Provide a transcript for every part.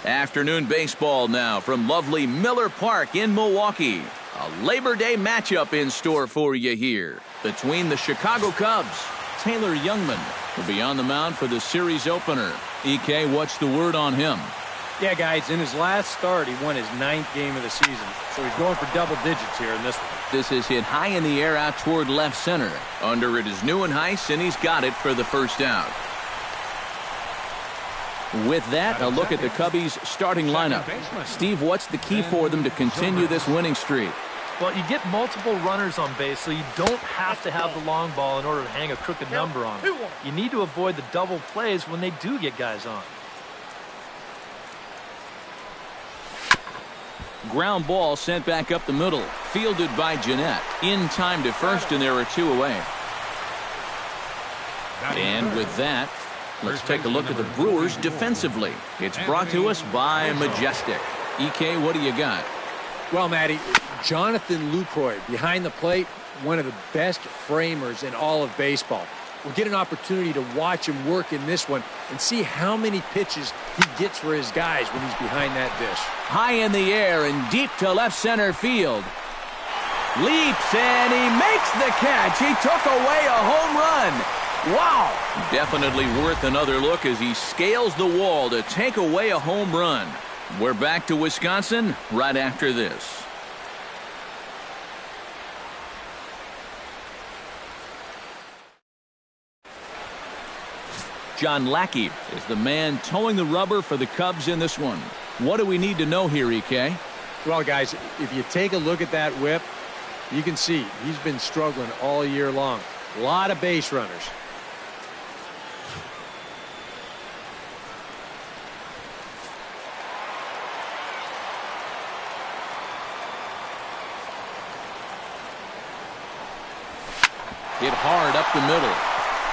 Afternoon baseball now from lovely Miller Park in Milwaukee. A Labor Day matchup in store for you here between the Chicago Cubs. Taylor Youngman will be on the mound for the series opener. EK, what's the word on him? Yeah, guys, in his last start, he won his 9th game of the season, so he's going for double digits here in this one. This is hit high in the air out toward left center. Under it is Neuenhuis, and he's got it for the first out. With that, a look at the Cubbies' starting lineup. Steve, what's the key for them to continue this winning streak? Well, you get multiple runners on base, so you don't have to have the long ball in order to hang a crooked number on them. You need to avoid the double plays when they do get guys on. Ground ball sent back up the middle, fielded by Jeanette. In time to first, and there are 2 away. And with that, let's take a look at the Brewers defensively. It's brought to us by Majestic. EK, what do you got? Well, Matty, Jonathan Lucroy behind the plate, one of the best framers in all of baseball. We'll get an opportunity to watch him work in this one and see how many pitches he gets for his guys when he's behind that dish. High in the air and deep to left center field. Leaps and he makes the catch. He took away a home run. Wow! Definitely worth another look as he scales the wall to take away a home run. We're back to Wisconsin right after this. John Lackey is the man towing the rubber for the Cubs in this one. What do we need to know here, EK? Well, guys, if you take a look at that whip, you can see he's been struggling all year long. A lot of base runners. Hit hard up the middle.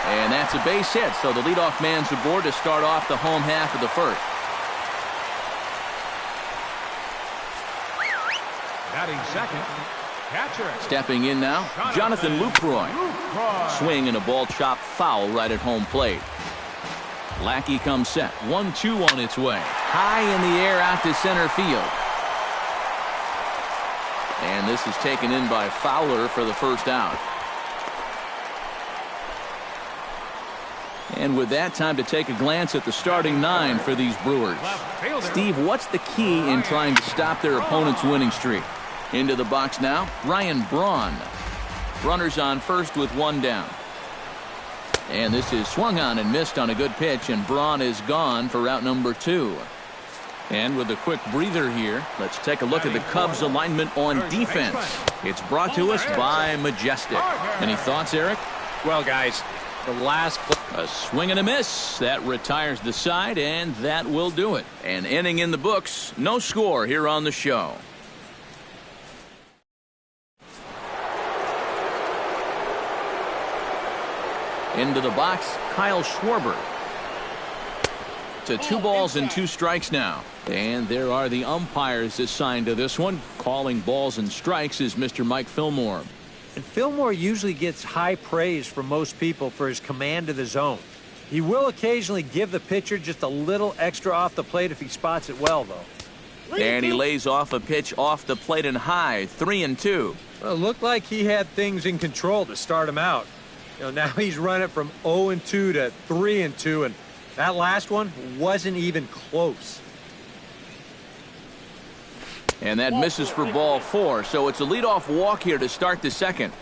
And that's a base hit, so the leadoff man's aboard to start off the home half of the first. Batting second, catcher. Stepping in now, Jonathan Lucroy. Swing and a ball chopped foul right at home plate. Lackey comes set. 1-2 on its way. High in the air out to center field. And this is taken in by Fowler for the first out. And with that, time to take a glance at the starting 9 for these Brewers. Steve, what's the key in trying to stop their opponent's winning streak? Into the box now, Ryan Braun. Runners on first with 1 down. And this is swung on and missed on a good pitch, and Braun is gone for out number 2. And with a quick breather here, let's take a look at the Cubs alignment on defense. It's brought to us by Majestic. Any thoughts, Eric? Well, guys, the last play. A swing and a miss. That retires the side, and that will do it. An inning in the books. No score here on the show. Into the box, Kyle Schwarber. To 2 balls and 2 strikes now. And there are the umpires assigned to this one. Calling balls and strikes is Mr. Mike Fillmore. And Fillmore usually gets high praise from most people for his command of the zone. He will occasionally give the pitcher just a little extra off the plate if he spots it well, though. And he lays off a pitch off the plate and high, 3-2. Well, it looked like he had things in control to start him out. Now he's running from 0-2 to 3-2, and that last one wasn't even close. And that misses for ball 4, so it's a leadoff walk here to start the second.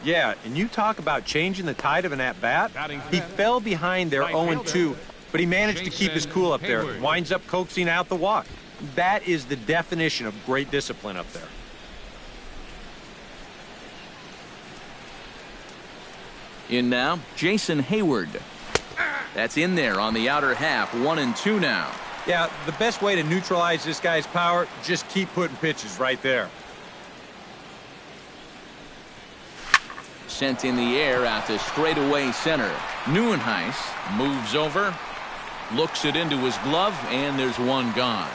Yeah, and you talk about changing the tide of an at-bat. He fell behind there 0-2, but he managed to keep his cool up there. Winds up coaxing out the walk. That is the definition of great discipline up there. In now, Jason Hayward. That's in there on the outer half, 1-2 now. Yeah, the best way to neutralize this guy's power, just keep putting pitches right there. Sent in the air out to straightaway center. Neuenhuis moves over, looks it into his glove, and there's one gone.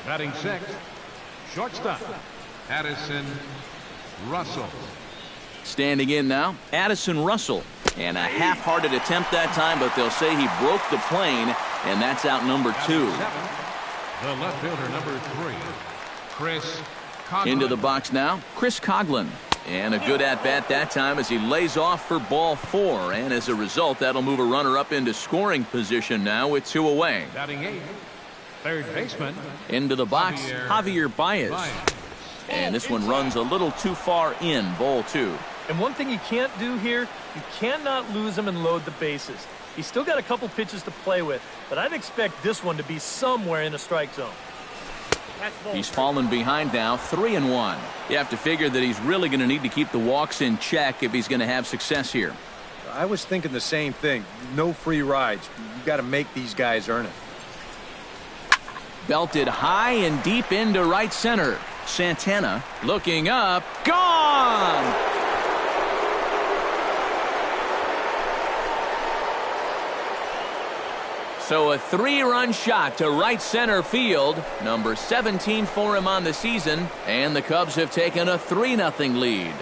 Batting sixth, shortstop, Addison Russell. Standing in now, Addison Russell. And a half-hearted attempt that time, but they'll say he broke the plane, and that's out number 2. The left fielder, number 3, Chris Coughlin. Into the box now, Chris Coughlin. And a good at-bat that time as he lays off for ball 4. And as a result, that'll move a runner up into scoring position now with 2 away. Batting 8th, third baseman. Into the box, Javier Baez. And this one runs a little too far in, ball 2. And one thing you can't do here, you cannot lose him and load the bases. He's still got a couple pitches to play with, but I'd expect this one to be somewhere in the strike zone. He's fallen behind now, 3-1. You have to figure that he's really going to need to keep the walks in check if he's going to have success here. I was thinking the same thing. No free rides. You got to make these guys earn it. Belted high and deep into right center. Santana looking up. Gone! So a 3-run shot to right center field. Number 17 for him on the season. And the Cubs have taken a 3-0 lead.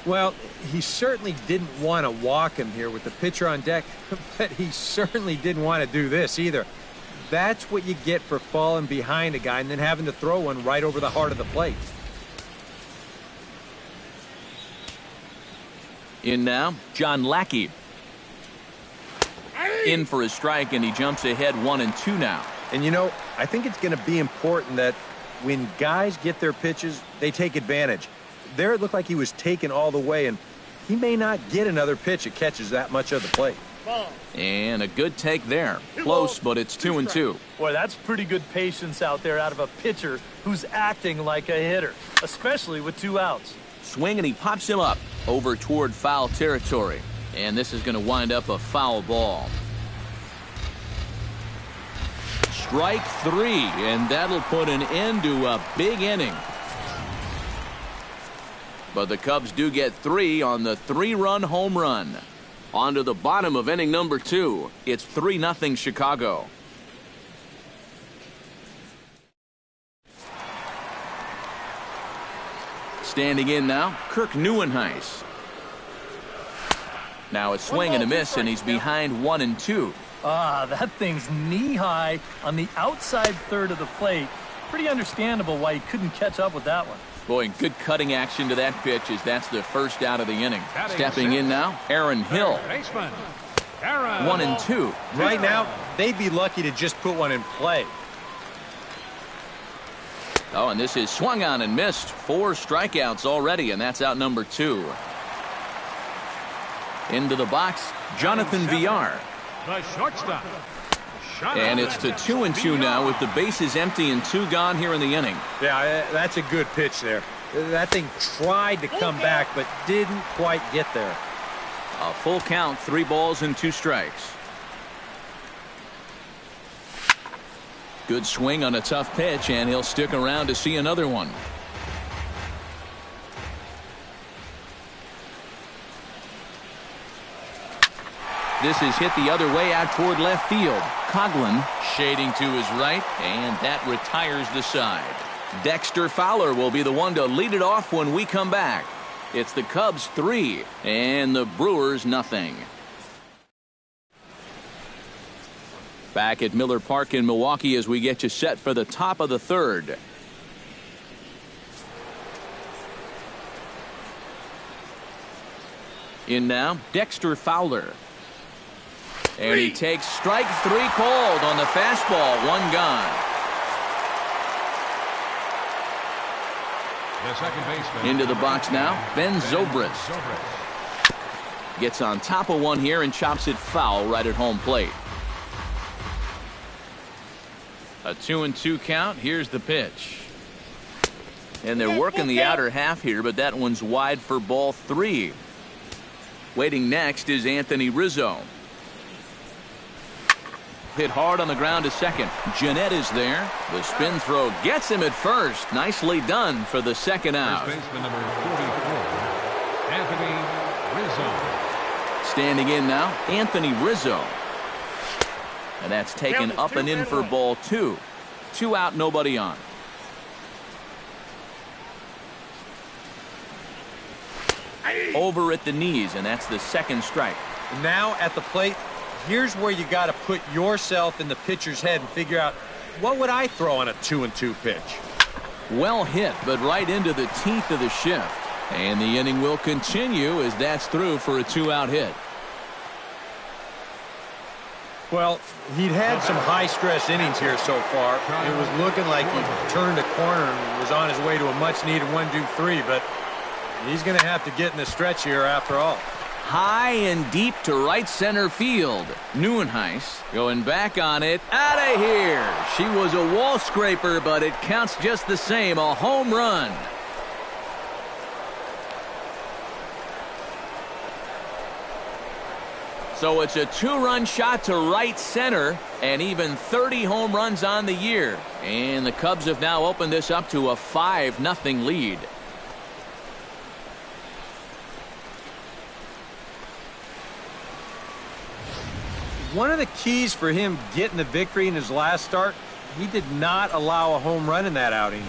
Well, he certainly didn't want to walk him here with the pitcher on deck, but he certainly didn't want to do this either. That's what you get for falling behind a guy and then having to throw one right over the heart of the plate. In now, John Lackey. In for a strike, and he jumps ahead 1-2 now. And you know, I think it's going to be important that when guys get their pitches, they take advantage. There it looked like he was taken all the way, and he may not get another pitch that catches that much of the plate. And a good take there. Close, but it's 2-2. Boy, that's pretty good patience out there out of a pitcher who's acting like a hitter, especially with 2 outs. Swing, and he pops him up over toward foul territory. And this is going to wind up a foul ball. Strike 3, and that'll put an end to a big inning. But the Cubs do get 3 on the 3-run home run. On to the bottom of inning number 2. It's 3-0 Chicago. Standing in now, Kirk Neuenhuis. Now a swing and a miss, and he's behind 1-2. That thing's knee-high on the outside third of the plate. Pretty understandable why he couldn't catch up with that one. Boy, good cutting action to that pitch as that's the first out of the inning. Stepping in now, Aaron Hill. 1-2. Right now, they'd be lucky to just put one in play. Oh, and this is swung on and missed. 4 strikeouts already, and that's out number 2. Into the box, Jonathan Villar. The shortstop. And it's to 2-2 now with the bases empty and 2 gone here in the inning. Yeah, that's a good pitch there. That thing tried to come back, but didn't quite get there. A full count, 3 balls and 2 strikes. Good swing on a tough pitch, and he'll stick around to see another one. This is hit the other way out toward left field. Coughlin shading to his right, and that retires the side. Dexter Fowler will be the one to lead it off when we come back. It's the Cubs 3 and the Brewers nothing. Back at Miller Park in Milwaukee as we get you set for the top of the third. In now, Dexter Fowler. And he takes strike 3 called on the fastball. 1 gone. The second baseman. Into the box now, Ben Zobrist. Gets on top of one here and chops it foul right at home plate. A 2-2 count. Here's the pitch. And they're working the outer half here, but that one's wide for ball 3. Waiting next is Anthony Rizzo. Hit hard on the ground to second. Jeanette is there. The spin throw gets him at first. Nicely done for the second out. First baseman number 44, Anthony Rizzo. Standing in now, Anthony Rizzo. And that's taken up and in for ball 2. 2 out, nobody on. Over at the knees, and that's the second strike. Now at the plate, here's where you got to put yourself in the pitcher's head and figure out, what would I throw on a 2-2 pitch? Well hit, but right into the teeth of the shift. And the inning will continue as that's through for a 2-out hit. Well, he'd had some high-stress innings here so far. It was looking like he turned a corner and was on his way to a much-needed 1-2-3, but he's going to have to get in the stretch here after all. High and deep to right center field. Neuenhuis going back on it. Out of here. She was a wall scraper, but it counts just the same. A home run. So it's a 2-run shot to right center, and even 30 home runs on the year. And the Cubs have now opened this up to a 5-0 lead. One of the keys for him getting the victory in his last start, he did not allow a home run in that outing.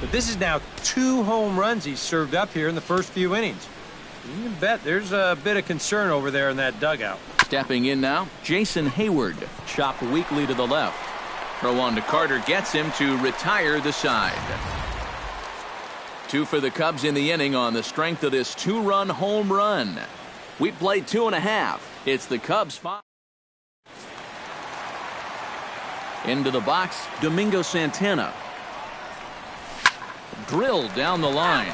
But this is now 2 home runs he's served up here in the first few innings. You can bet there's a bit of concern over there in that dugout. Stepping in now, Jason Hayward, chopped weakly to the left. Throw on to Carter gets him to retire the side. 2 for the Cubs in the inning on the strength of this 2-run home run. We played 2.5. It's the Cubs 5. Into the box, Domingo Santana. Drilled down the line,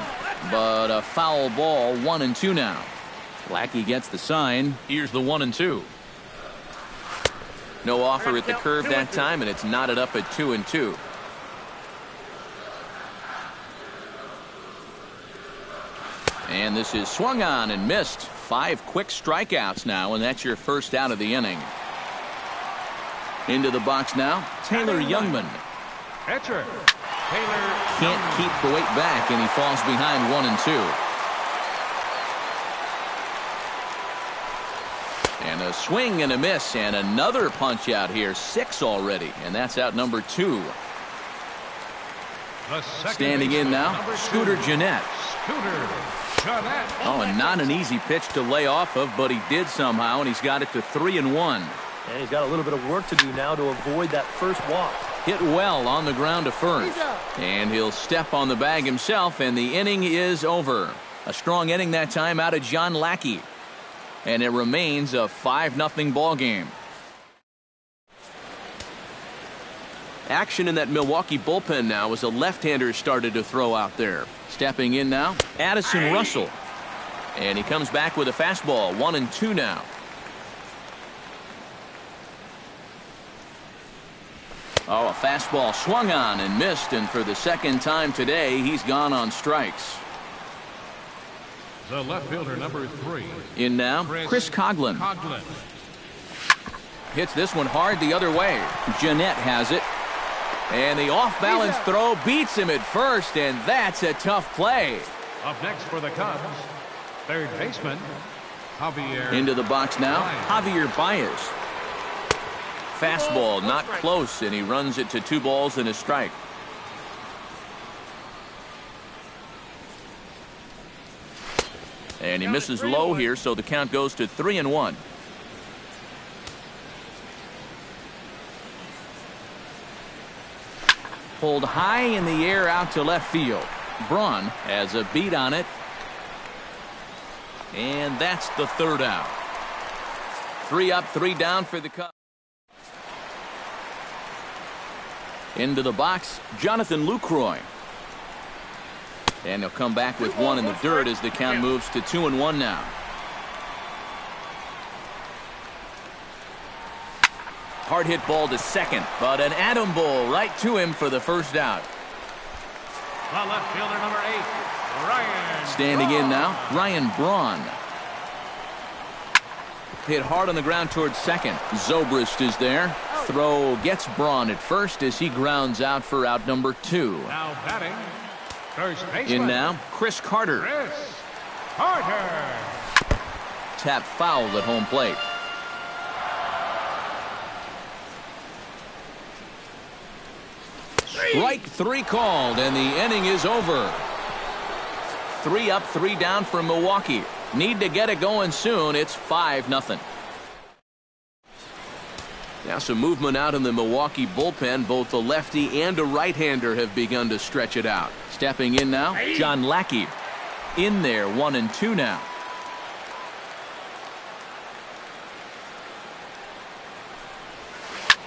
but a foul ball. 1-2 now. Lackey gets the sign. Here's the 1-2. No offer at the curve that time, and it's knotted up at 2-2. And this is swung on and missed. 5 quick strikeouts now, and that's your first out of the inning. Into the box now, Taylor Youngman. Catcher, Taylor. Can't keep the weight back, and he falls behind 1-2. And a swing and a miss, and another punch out here. 6 already, and that's out number 2. Standing in now, Scooter Jeanette. Oh, and not an easy pitch to lay off of, but he did somehow, and he's got it to 3-1. And he's got a little bit of work to do now to avoid that first walk. Hit well on the ground to first. And he'll step on the bag himself, and the inning is over. A strong inning that time out of John Lackey. And it remains a 5-0 ball game. Action in that Milwaukee bullpen now as a left-hander started to throw out there. Stepping in now, Addison Russell. And he comes back with a fastball. 1-2 now. Oh, a fastball swung on and missed, and for the second time today, he's gone on strikes. The left fielder, number 3. In now, Chris Coughlin. Hits this one hard the other way. Jeanette has it. And the off-balance throw beats him at first, and that's a tough play. Up next for the Cubs, third baseman, Javier. Into the box now, Javier Baez. Fastball not close, and he runs it to 2 balls and a strike. And he misses low here, so the count goes to 3-1. Pulled high in the air out to left field. Braun has a beat on it. And that's the 3rd out. 3 up, 3 down for the Cubs. Into the box, Jonathan Lucroy. And he'll come back with 1 in the dirt as the count moves to 2-1 now. Hard hit ball to second, but an atom ball right to him for the 1st out. The left fielder, number 8, Ryan. Standing in now, Ryan Braun. Hit hard on the ground towards second. Zobrist is there. Throw gets Braun at first as he grounds out for out number 2. Now batting, first baseman. In now, Chris Carter. Chris Carter. Tap foul at home plate. Strike 3 called, and the inning is over. 3 up, 3 down for Milwaukee. Need to get it going soon. It's 5-0. Now some movement out in the Milwaukee bullpen. Both a lefty and a right-hander have begun to stretch it out. Stepping in now, John Lackey. In there, 1-2 now.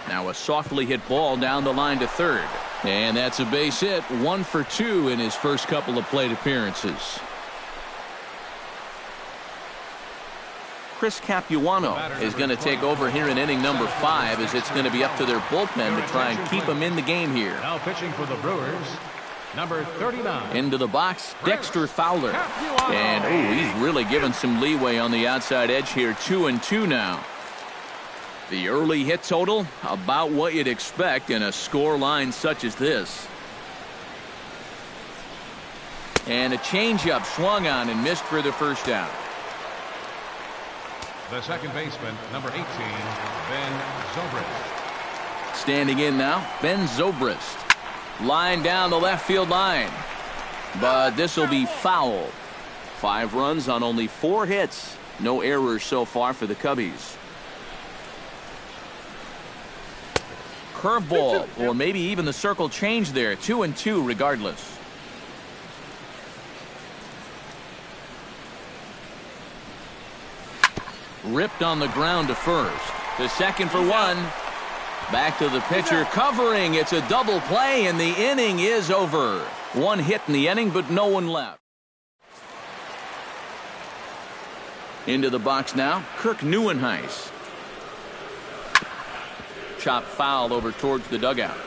Now a softly hit ball down the line to third. And that's a base hit. 1 for 2 in his first couple of plate appearances. Chris Capuano is going to take over here in inning number 5, as it's going to be up to their bullpen to try and keep him in the game here. Now pitching for the Brewers, number 39. Into the box, Dexter Fowler. And he's really given some leeway on the outside edge here. 2-2 now. The early hit total, about what you'd expect in a score line such as this. And a changeup swung on and missed for the 1st out. The second baseman, number 18, Ben Zobrist. Standing in now, Ben Zobrist. Line down the left field line. But this will be foul. 5 runs on only 4 hits. No errors so far for the Cubbies. Curveball, or maybe even the circle change there. 2-2 regardless. Ripped on the ground to first. The second for 1. Back to the pitcher, covering. It's a double play, and the inning is over. 1 hit in the inning, but no one left. Into the box now, Kirk Neuenhuis. Chop foul over towards the dugout.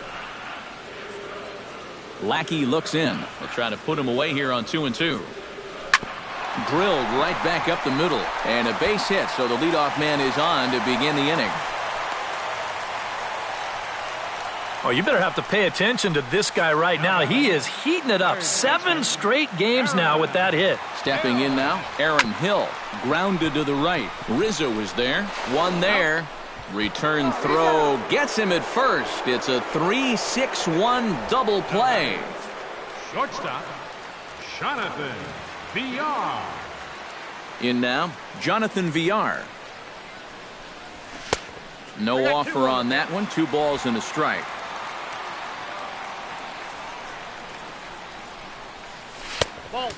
Lackey looks in. They'll try to put him away here on 2-2. Drilled right back up the middle, and a base hit, so the leadoff man is on to begin the inning. Oh, you better have to pay attention to this guy right now. He is heating it up. 7 straight games now with that hit. Stepping in now, Aaron Hill. Grounded to the right. Rizzo is there. 1 there. Return throw gets him at first. It's a 3-6-1 double play. Shortstop, Jonathan Villar. In now, Jonathan Villar. No offer on that one. 2 balls and a strike.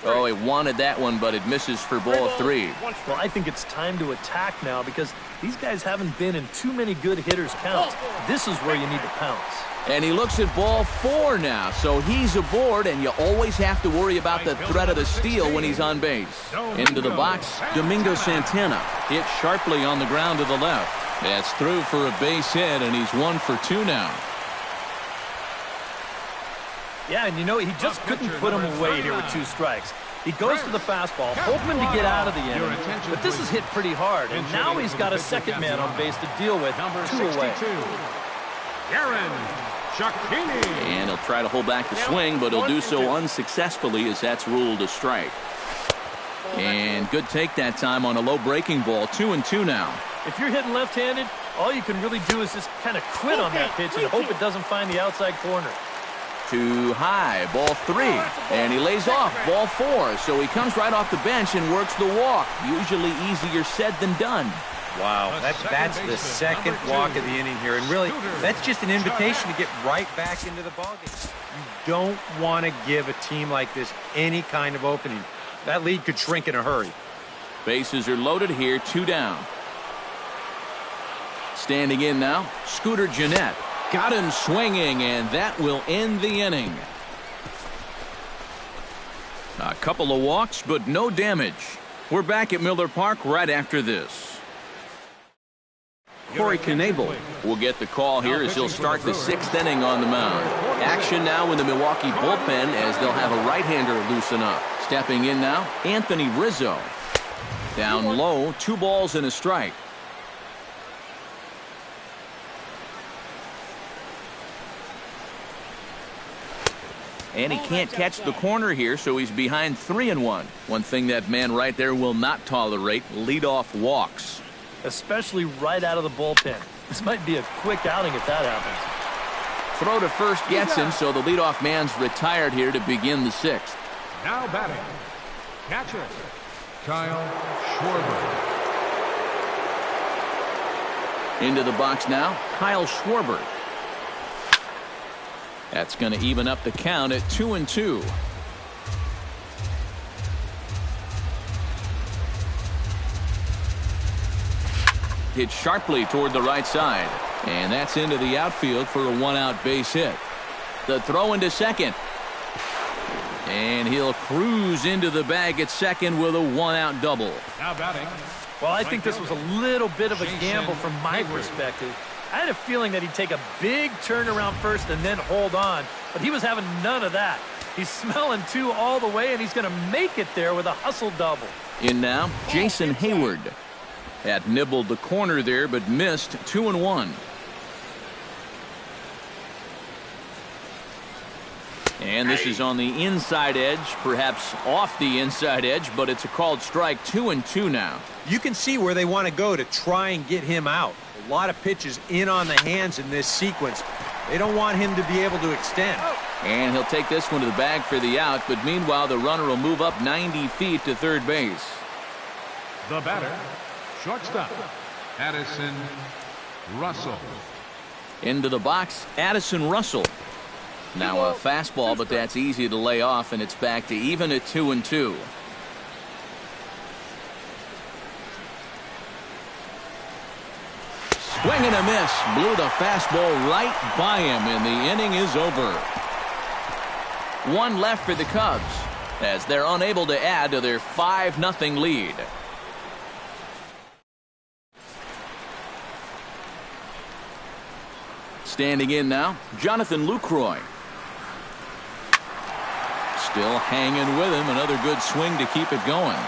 Oh, he wanted that one, but it misses for ball 3. Well, I think it's time to attack now because these guys haven't been in too many good hitters' counts. This is where you need to pounce. And he looks at ball 4 now, so he's aboard, and you always have to worry about the threat of the steal when he's on base. Into the box, Domingo Santana. Hit sharply on the ground to the left. That's through for a base hit, and he's 1 for 2 now. Yeah, and you know, he just couldn't put him away here with 2 strikes. He goes to the fastball, hoping to get out of the inning, but this is hit pretty hard, and now he's got a second man on base to deal with. 2 away. And he'll try to hold back the swing, but he'll do so unsuccessfully as that's ruled a strike. And good take that time on a low breaking ball. 2-2 now. If you're hitting left-handed, all you can really do is just kind of quit on that pitch and hope it doesn't find the outside corner. Too high, ball 3, and he lays off, ball 4. So he comes right off the bench and works the walk. Usually easier said than done. Wow, that's the second walk of the inning here, and really, that's just an invitation to get right back into the ballgame. You don't want to give a team like this any kind of opening. That lead could shrink in a hurry. Bases are loaded here, 2 down. Standing in now, Scooter Gennett. Got him swinging, and that will end the inning. A couple of walks, but no damage. We're back at Miller Park right after this. Corey Knebel will get the call here as he'll start the 6th inning on the mound. Action now in the Milwaukee bullpen as they'll have a right-hander loosen up. Stepping in now, Anthony Rizzo. Down low, 2 balls and a strike. And he can't catch the corner here, so he's behind 3-1. One thing that man right there will not tolerate, leadoff walks. Especially right out of the bullpen. This might be a quick outing if that happens. Throw to first gets him, so the leadoff man's retired here to begin the 6th. Now batting, catcher, Kyle Schwarber. Into the box now, Kyle Schwarber. That's going to even up the count at 2-2. Hit sharply toward the right side. And that's into the outfield for a 1-out base hit. The throw into second. And he'll cruise into the bag at second with a 1-out double. Now batting. Well, I think this was a little bit of a gamble from my perspective. I had a feeling that he'd take a big turn around first and then hold on, but he was having none of that. He's smelling 2 all the way, and he's going to make it there with a hustle double. In now, Jason Hayward. Had nibbled the corner there, but missed. 2-1. And this is on the inside edge, perhaps off the inside edge, but it's a called strike. 2-2 now. You can see where they want to go to try and get him out. A lot of pitches in on the hands in this sequence. They don't want him to be able to extend. And he'll take this one to the bag for the out, but meanwhile the runner will move up 90 feet to third base. The batter, shortstop, Addison Russell. Into the box, Addison Russell. Now a fastball, but that's easy to lay off, and it's back to even at 2-2. Swing and a miss. Blew the fastball right by him, and the inning is over. 1 left for the Cubs as they're unable to add to their 5-0 lead. Standing in now, Jonathan Lucroy. Still hanging with him. Another good swing to keep it going.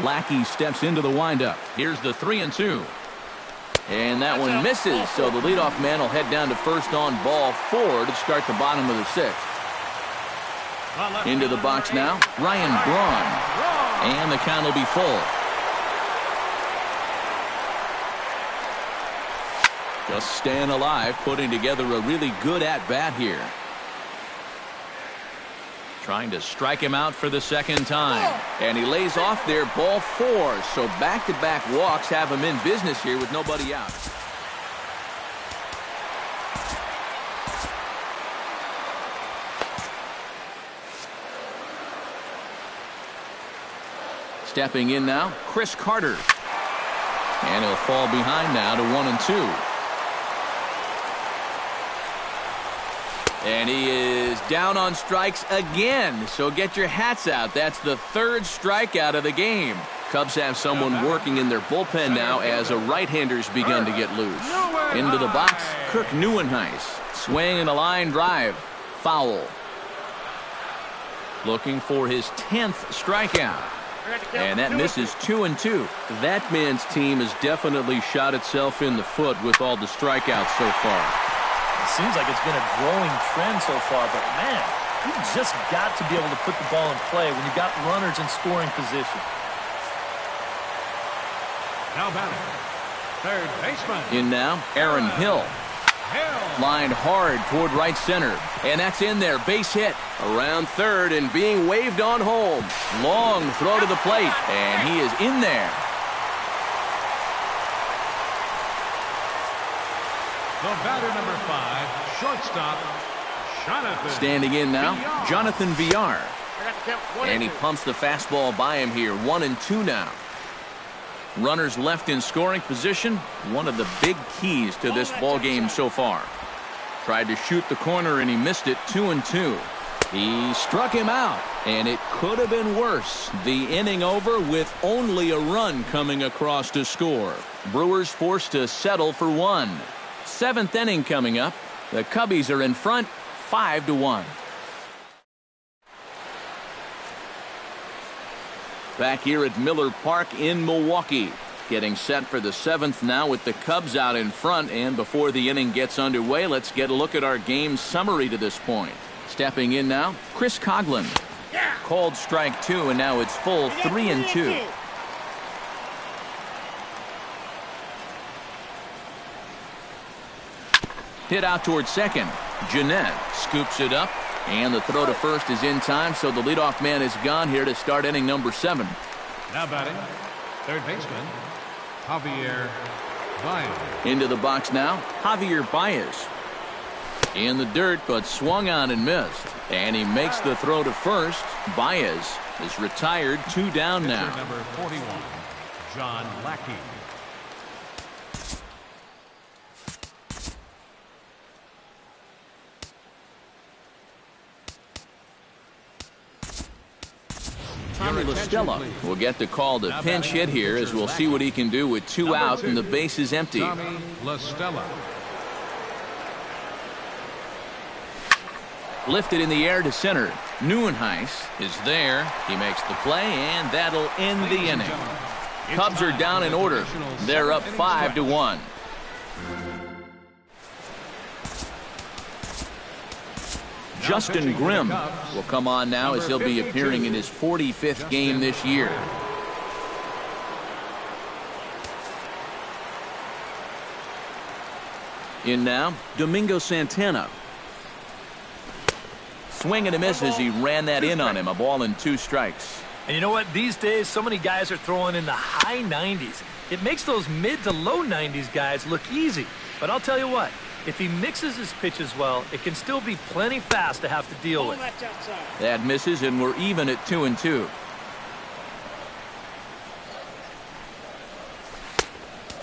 Lackey steps into the windup. Here's the 3-2. And that one misses, so the leadoff man will head down to first on ball 4 to start the bottom of the 6th. Into the box now, Ryan Braun. And the count will be full. Just staying alive, putting together a really good at-bat here. Trying to strike him out for the 2nd time. And he lays off there, ball 4. So back-to-back walks have him in business here with nobody out. Stepping in now, Chris Carter. And he'll fall behind now to 1-2. And he is down on strikes again. So get your hats out. That's the 3rd strikeout of the game. Cubs have someone working in their bullpen now as a right-hander's begun to get loose. Into the box, Kirk Neuenhuis. Swing and a line drive. Foul. Looking for his 10th strikeout. And that misses 2-2. That man's team has definitely shot itself in the foot with all the strikeouts so far. It seems like it's been a growing trend so far, but man, You've just got to be able to put the ball in play when you've got runners in scoring position. Now batting, third baseman. In now, Aaron Hill. Lined hard toward right center. And that's in there. Base hit. Around third and being waved on home. Long throw to the plate. And he is in there. The batter, number 5, shortstop, Jonathan. Standing in now, VR. Jonathan VR. And he pumps the fastball by him here. 1-2 now. Runners left in scoring position. One of the big keys to this ball game so far. Tried to shoot the corner and he missed it. 2-2. He struck him out. And it could have been worse. The inning over with only a run coming across to score. Brewers forced to settle for one. 7th inning coming up. The Cubbies are in front 5-1. Back here at Miller Park in Milwaukee. Getting set for the 7th now with the Cubs out in front. And before the inning gets underway, let's get a look at our game summary to this point. Stepping in now, Chris Coughlin. Called strike 2, and now it's full 3-2. Hit out towards second. Jeanette scoops it up. And the throw to first is in time, so the leadoff man is gone here to start inning number 7. Now batting, third baseman, Javier Baez. Into the box now, Javier Baez. In the dirt, but swung on and missed. And he makes the throw to first. Baez is retired, 2 down now. Pitcher number 41, John Lackey. Tommy LaStella will get the call to pinch hit here as we'll see what he can do with 2 out and the base is empty. Tommy LaStella. Lifted in the air to center. Neuenhuis is there. He makes the play, and that'll end the inning. Cubs are down in order. They're up 5-1. Justin Grimm will come on now as he'll be appearing in his 45th game this year. In now, Domingo Santana. Swing and a miss as he ran that in on him. A ball and 2 strikes. And you know what? These days, so many guys are throwing in the high 90s. It makes those mid to low 90s guys look easy. But I'll tell you what. If he mixes his pitches well, it can still be plenty fast to have to deal with. That misses, and we're even at 2-2.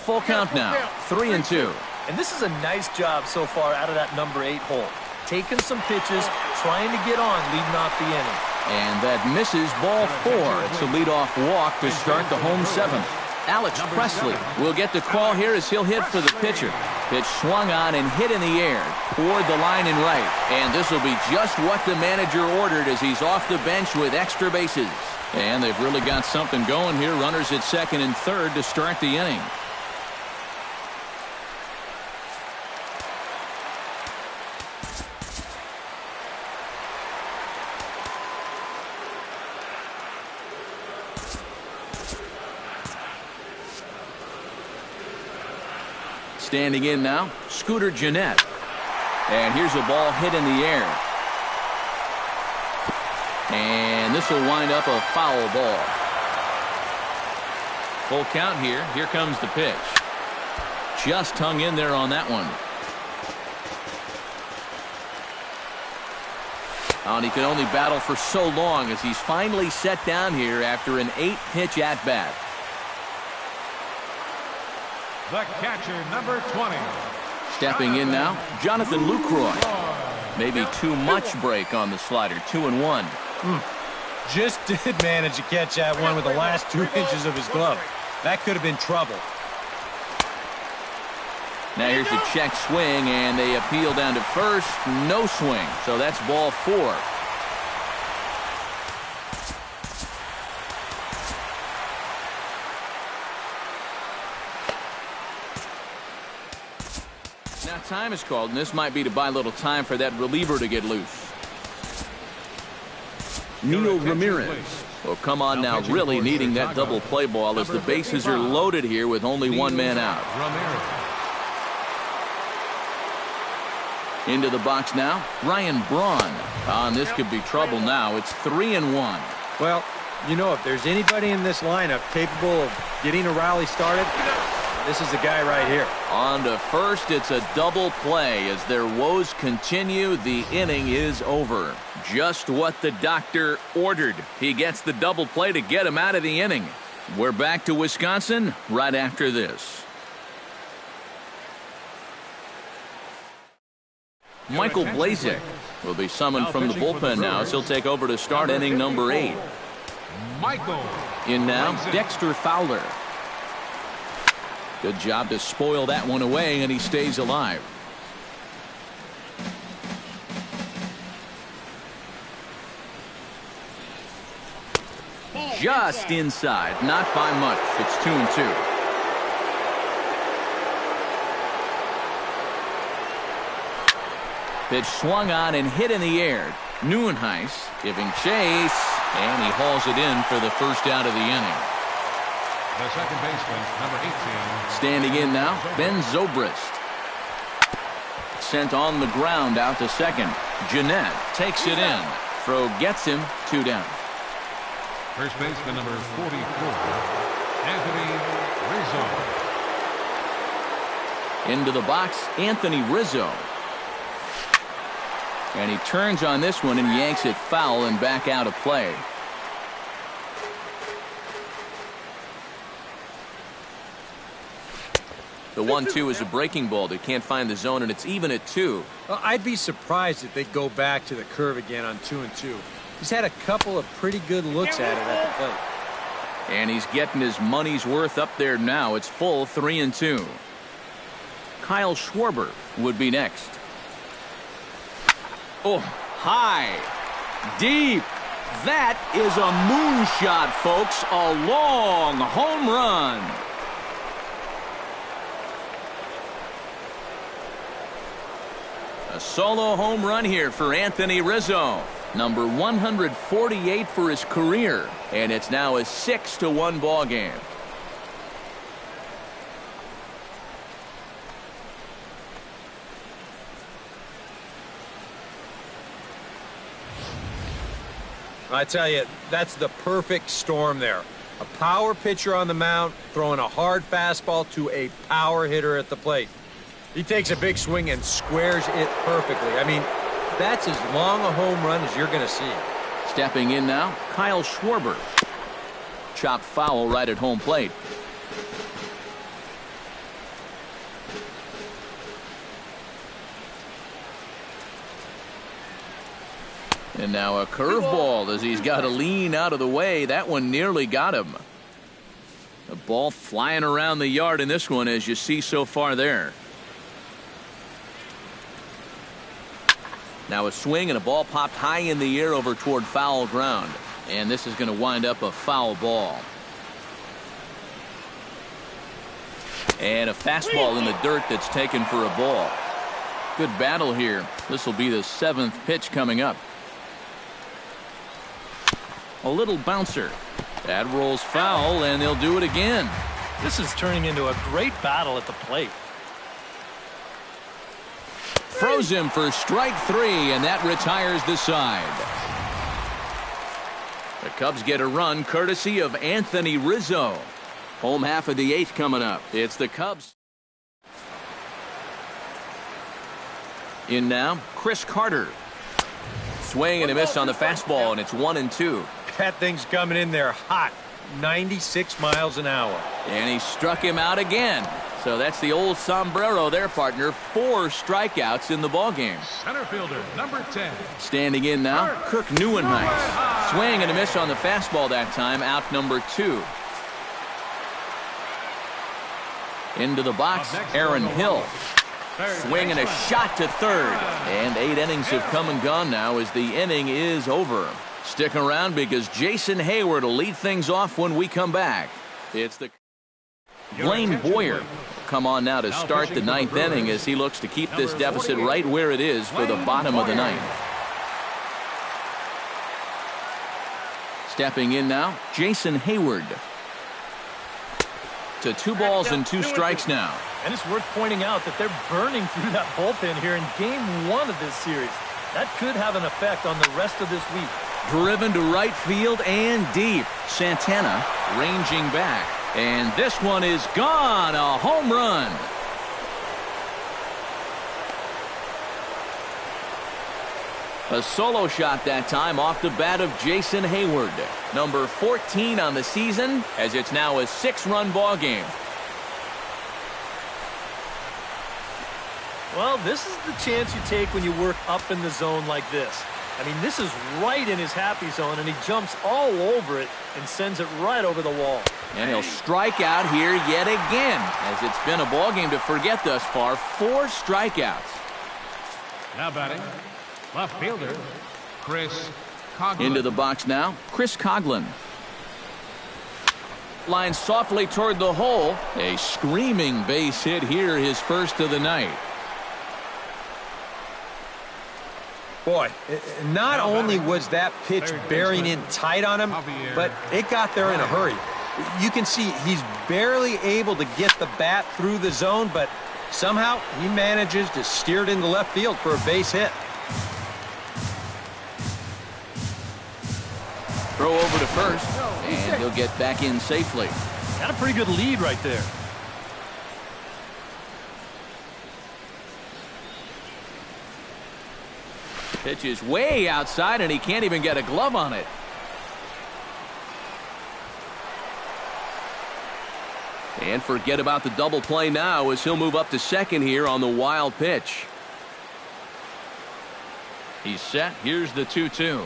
Full count now, 3-2. And this is a nice job so far out of that number 8 hole. Taking some pitches, trying to get on, leading off the inning. And that misses, ball 4. It's a leadoff walk to start the home 7th. Alex Presley will get the call here as he'll hit for the pitcher. Pitch swung on and hit in the air toward the line and right. And this will be just what the manager ordered as he's off the bench with extra bases. And they've really got something going here. Runners at second and third to start the inning. Standing in now, Scooter Gennett. And here's a ball hit in the air. And this will wind up a foul ball. Full count here. Here comes the pitch. Just hung in there on that one. Oh, and he can only battle for so long as he's finally set down here after an 8-pitch at-bat. The catcher, number 20. Stepping in now, Jonathan Lucroy. Maybe too much break on the slider. 2-1. Just did manage to catch that one with the last 2 inches of his glove. That could have been trouble. Now here's a check swing, and they appeal down to first. No swing, so that's ball 4. Now time is called, and this might be to buy a little time for that reliever to get loose. Neil Ramirez will come on now, really needing that double play ball as the bases are loaded here with only one man out. Into the box now, Ryan Braun. This could be trouble now. It's 3-1. Well, you know, if there's anybody in this lineup capable of getting a rally started, this is the guy right here. On to first, it's a double play. As their woes continue, the inning is over. Just what the doctor ordered. He gets the double play to get him out of the inning. We're back to Wisconsin right after this. Michael Blazek will be summoned from the bullpen now, as he'll take over to start inning number 8. In now, Dexter Fowler. Good job to spoil that one away, and he stays alive. Just inside, not by much. It's 2-2. Pitch swung on and hit in the air. Neuenhuis giving chase, and he hauls it in for the first out of the inning. The second baseman, number 18. Standing in now, Ben Zobrist. Sent on the ground out to second. Jeanette takes it in. Throw gets him, 2 down. First baseman, number 44, Anthony Rizzo. Into the box, Anthony Rizzo. And he turns on this one and yanks it foul and back out of play. The 1-2 is a breaking ball that can't find the zone, and it's even at 2. Well, I'd be surprised if they go back to the curve again on 2-2. He's had a couple of pretty good looks at it at the plate. And he's getting his money's worth up there now. It's full 3-2. Kyle Schwarber would be next. Oh, high, deep. That is a moonshot, folks. A long home run. A solo home run here for Anthony Rizzo. Number 148 for his career. And it's now a 6-1 ball game. I tell you, that's the perfect storm there. A power pitcher on the mound throwing a hard fastball to a power hitter at the plate. He takes a big swing and squares it perfectly. I mean, that's as long a home run as you're going to see. Stepping in now, Kyle Schwarber. Chopped foul right at home plate. And now a curveball as he's got to lean out of the way. That one nearly got him. The ball flying around the yard in this one, as you see so far there. Now a swing and a ball popped high in the air over toward foul ground. And this is going to wind up a foul ball. And a fastball in the dirt that's taken for a ball. Good battle here. This will be the 7th pitch coming up. A little bouncer. That rolls foul, and they'll do it again. This is turning into a great battle at the plate. Throws him for strike 3, and that retires the side. The Cubs get a run courtesy of Anthony Rizzo. Home half of the 8th coming up. It's the Cubs. In now, Chris Carter. Swing and a miss on the fastball, and it's 1-2. That thing's coming in there hot, 96 miles an hour. And he struck him out again. So that's the old sombrero there, partner. 4 strikeouts in the ballgame. Center fielder, number 10. Standing in now, Kirk Neuenhuis. Swing and a miss on the fastball that time, out number 2. Into the box, Aaron Hill. Swing and a shot to third. And 8 innings have come and gone now as the inning is over. Stick around because Jason Hayward will lead things off when we come back. It's the Blaine Boyer come on now to start the 9th inning as he looks to keep this deficit right where it is for the bottom of the 9th. Stepping in now, Jason Hayward. To 2 balls and 2 strikes now. And it's worth pointing out that they're burning through that bullpen here in game 1 of this series. That could have an effect on the rest of this week. Driven to right field and deep. Santana ranging back. And this one is gone. A home run. A solo shot that time off the bat of Jason Hayward. Number 14 on the season, as it's now a 6-run ball game. Well, this is the chance you take when you work up in the zone like this. I mean, this is right in his happy zone, and he jumps all over it and sends it right over the wall. And he'll strike out here yet again, as it's been a ball game to forget thus far. 4 strikeouts. Now batting, left fielder, Chris Coughlin. Into the box now, Chris Coughlin. Line softly toward the hole. A screaming base hit here, his first of the night. Boy, not only was that pitch bearing in tight on him, but it got there in a hurry. You can see he's barely able to get the bat through the zone, but somehow he manages to steer it into left field for a base hit. Throw over to first, and he'll get back in safely. Got a pretty good lead right there. Pitch is way outside, and he can't even get a glove on it. And forget about the double play now, as he'll move up to second here on the wild pitch. He's set. Here's the 2-2.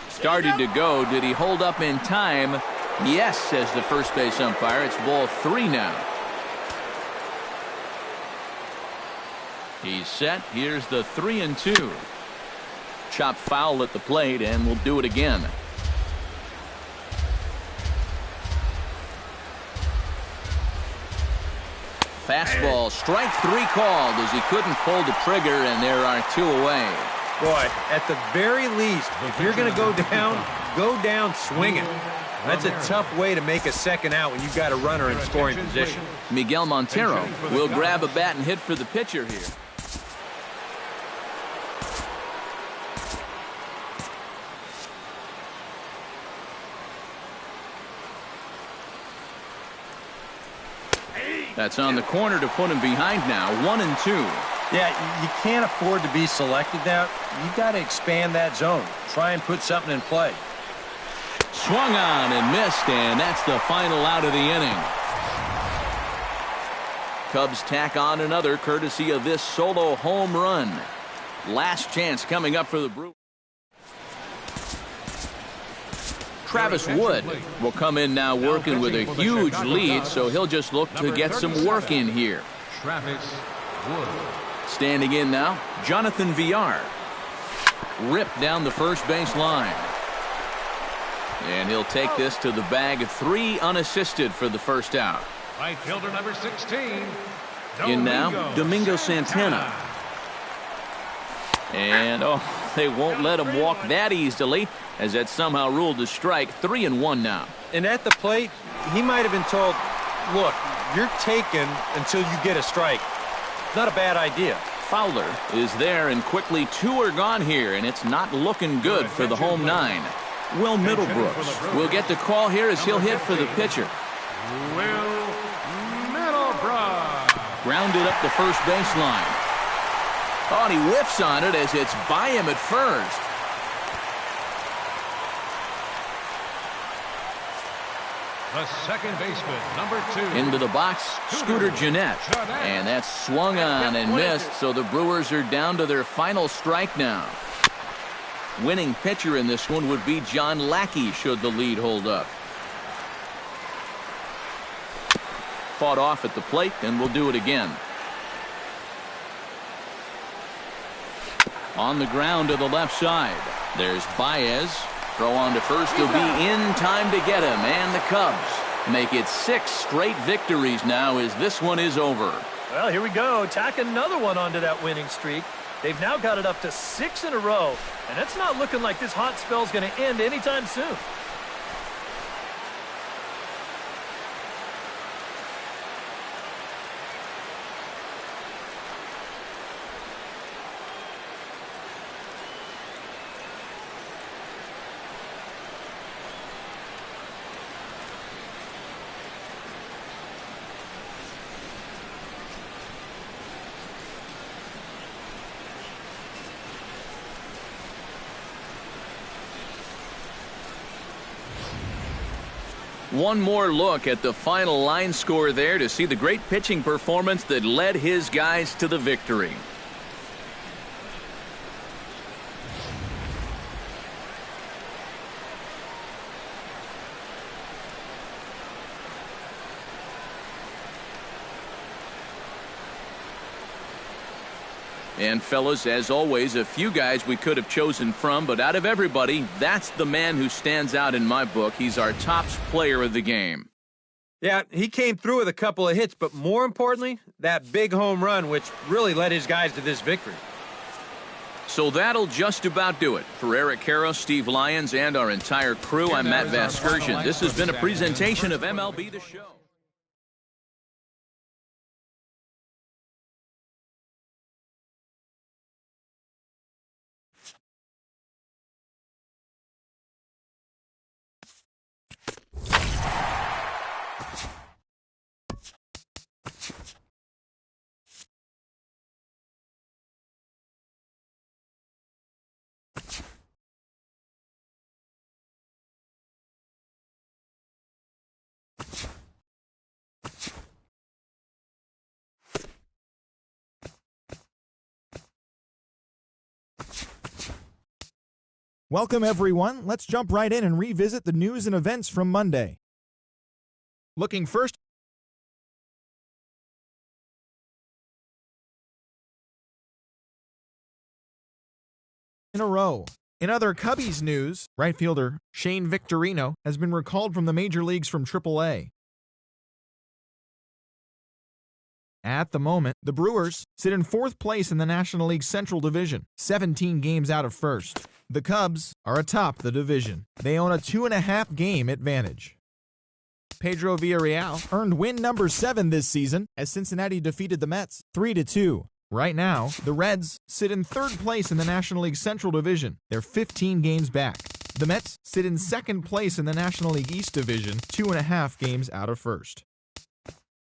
Started to go. Did he hold up in time? Yes, says the first base umpire. It's ball 3 now. He's set. Here's the 3-2. Chop foul at the plate, and we'll do it again. Fastball, strike 3 called, as he couldn't pull the trigger, and there are 2 away. Boy, at the very least, if you're going to go down swinging. That's a tough way to make a second out when you've got a runner in scoring position. Miguel Montero will grab a bat and hit for the pitcher here. That's on the corner to put him behind now. 1-2. Yeah, you can't afford to be selected now. You've got to expand that zone. Try and put something in play. Swung on and missed, and that's the final out of the inning. Cubs tack on another courtesy of this solo home run. Last chance coming up for the Brewers. Travis Wood will come in now working with a huge lead, so he'll just look to get some work in here. Travis Wood. Standing in now, Jonathan Villar. Ripped down the first base line. And he'll take this to the bag of 3 unassisted for the first out. Right fielder number 16. In now, Domingo Santana. And, they won't let him walk that easily, as that somehow ruled a strike. 3-1 now. And at the plate, he might have been told, look, you're taken until you get a strike. Not a bad idea. Fowler is there, and quickly 2 are gone here, and it's not looking good for the home 9. Will Middlebrooks will get the call here as he'll hit for the pitcher. Will Middlebrooks. Grounded up the first baseline. Oh, and he whiffs on it as it's by him at first. The second baseman, number 2. Into the box, Scooter Gennett. And that's swung on and missed, so the Brewers are down to their final strike now. Winning pitcher in this one would be John Lackey, should the lead hold up. Fought off at the plate, and we'll do it again. On the ground to the left side. There's Baez. Throw on to first. He'll be in time to get him. And the Cubs make it 6 straight victories now as this one is over. Well, here we go. Tack another one onto that winning streak. They've now got it up to 6 in a row, and it's not looking like this hot spell is going to end anytime soon. One more look at the final line score there to see the great pitching performance that led his guys to the victory. And fellas, as always, a few guys we could have chosen from, but out of everybody, that's the man who stands out in my book. He's our top player of the game. Yeah, he came through with a couple of hits, but more importantly, that big home run, which really led his guys to this victory. So that'll just about do it. For Eric Caro, Steve Lyons, and our entire crew, I'm Matt Vasgersian. This has been a presentation of MLB The Show. Welcome, everyone. Let's jump right in and revisit the news and events from Monday. Looking first in a row. In other Cubbies news, right fielder Shane Victorino has been recalled from the major leagues from AAA. At the moment, the Brewers sit in 4th place in the National League Central Division, 17 games out of first. The Cubs are atop the division. They own a 2.5 game advantage. Pedro Villarreal earned win number 7 this season as Cincinnati defeated the Mets 3-2. Right now, the Reds sit in 3rd place in the National League Central Division. They're 15 games back. The Mets sit in 2nd place in the National League East Division, 2.5 games out of first.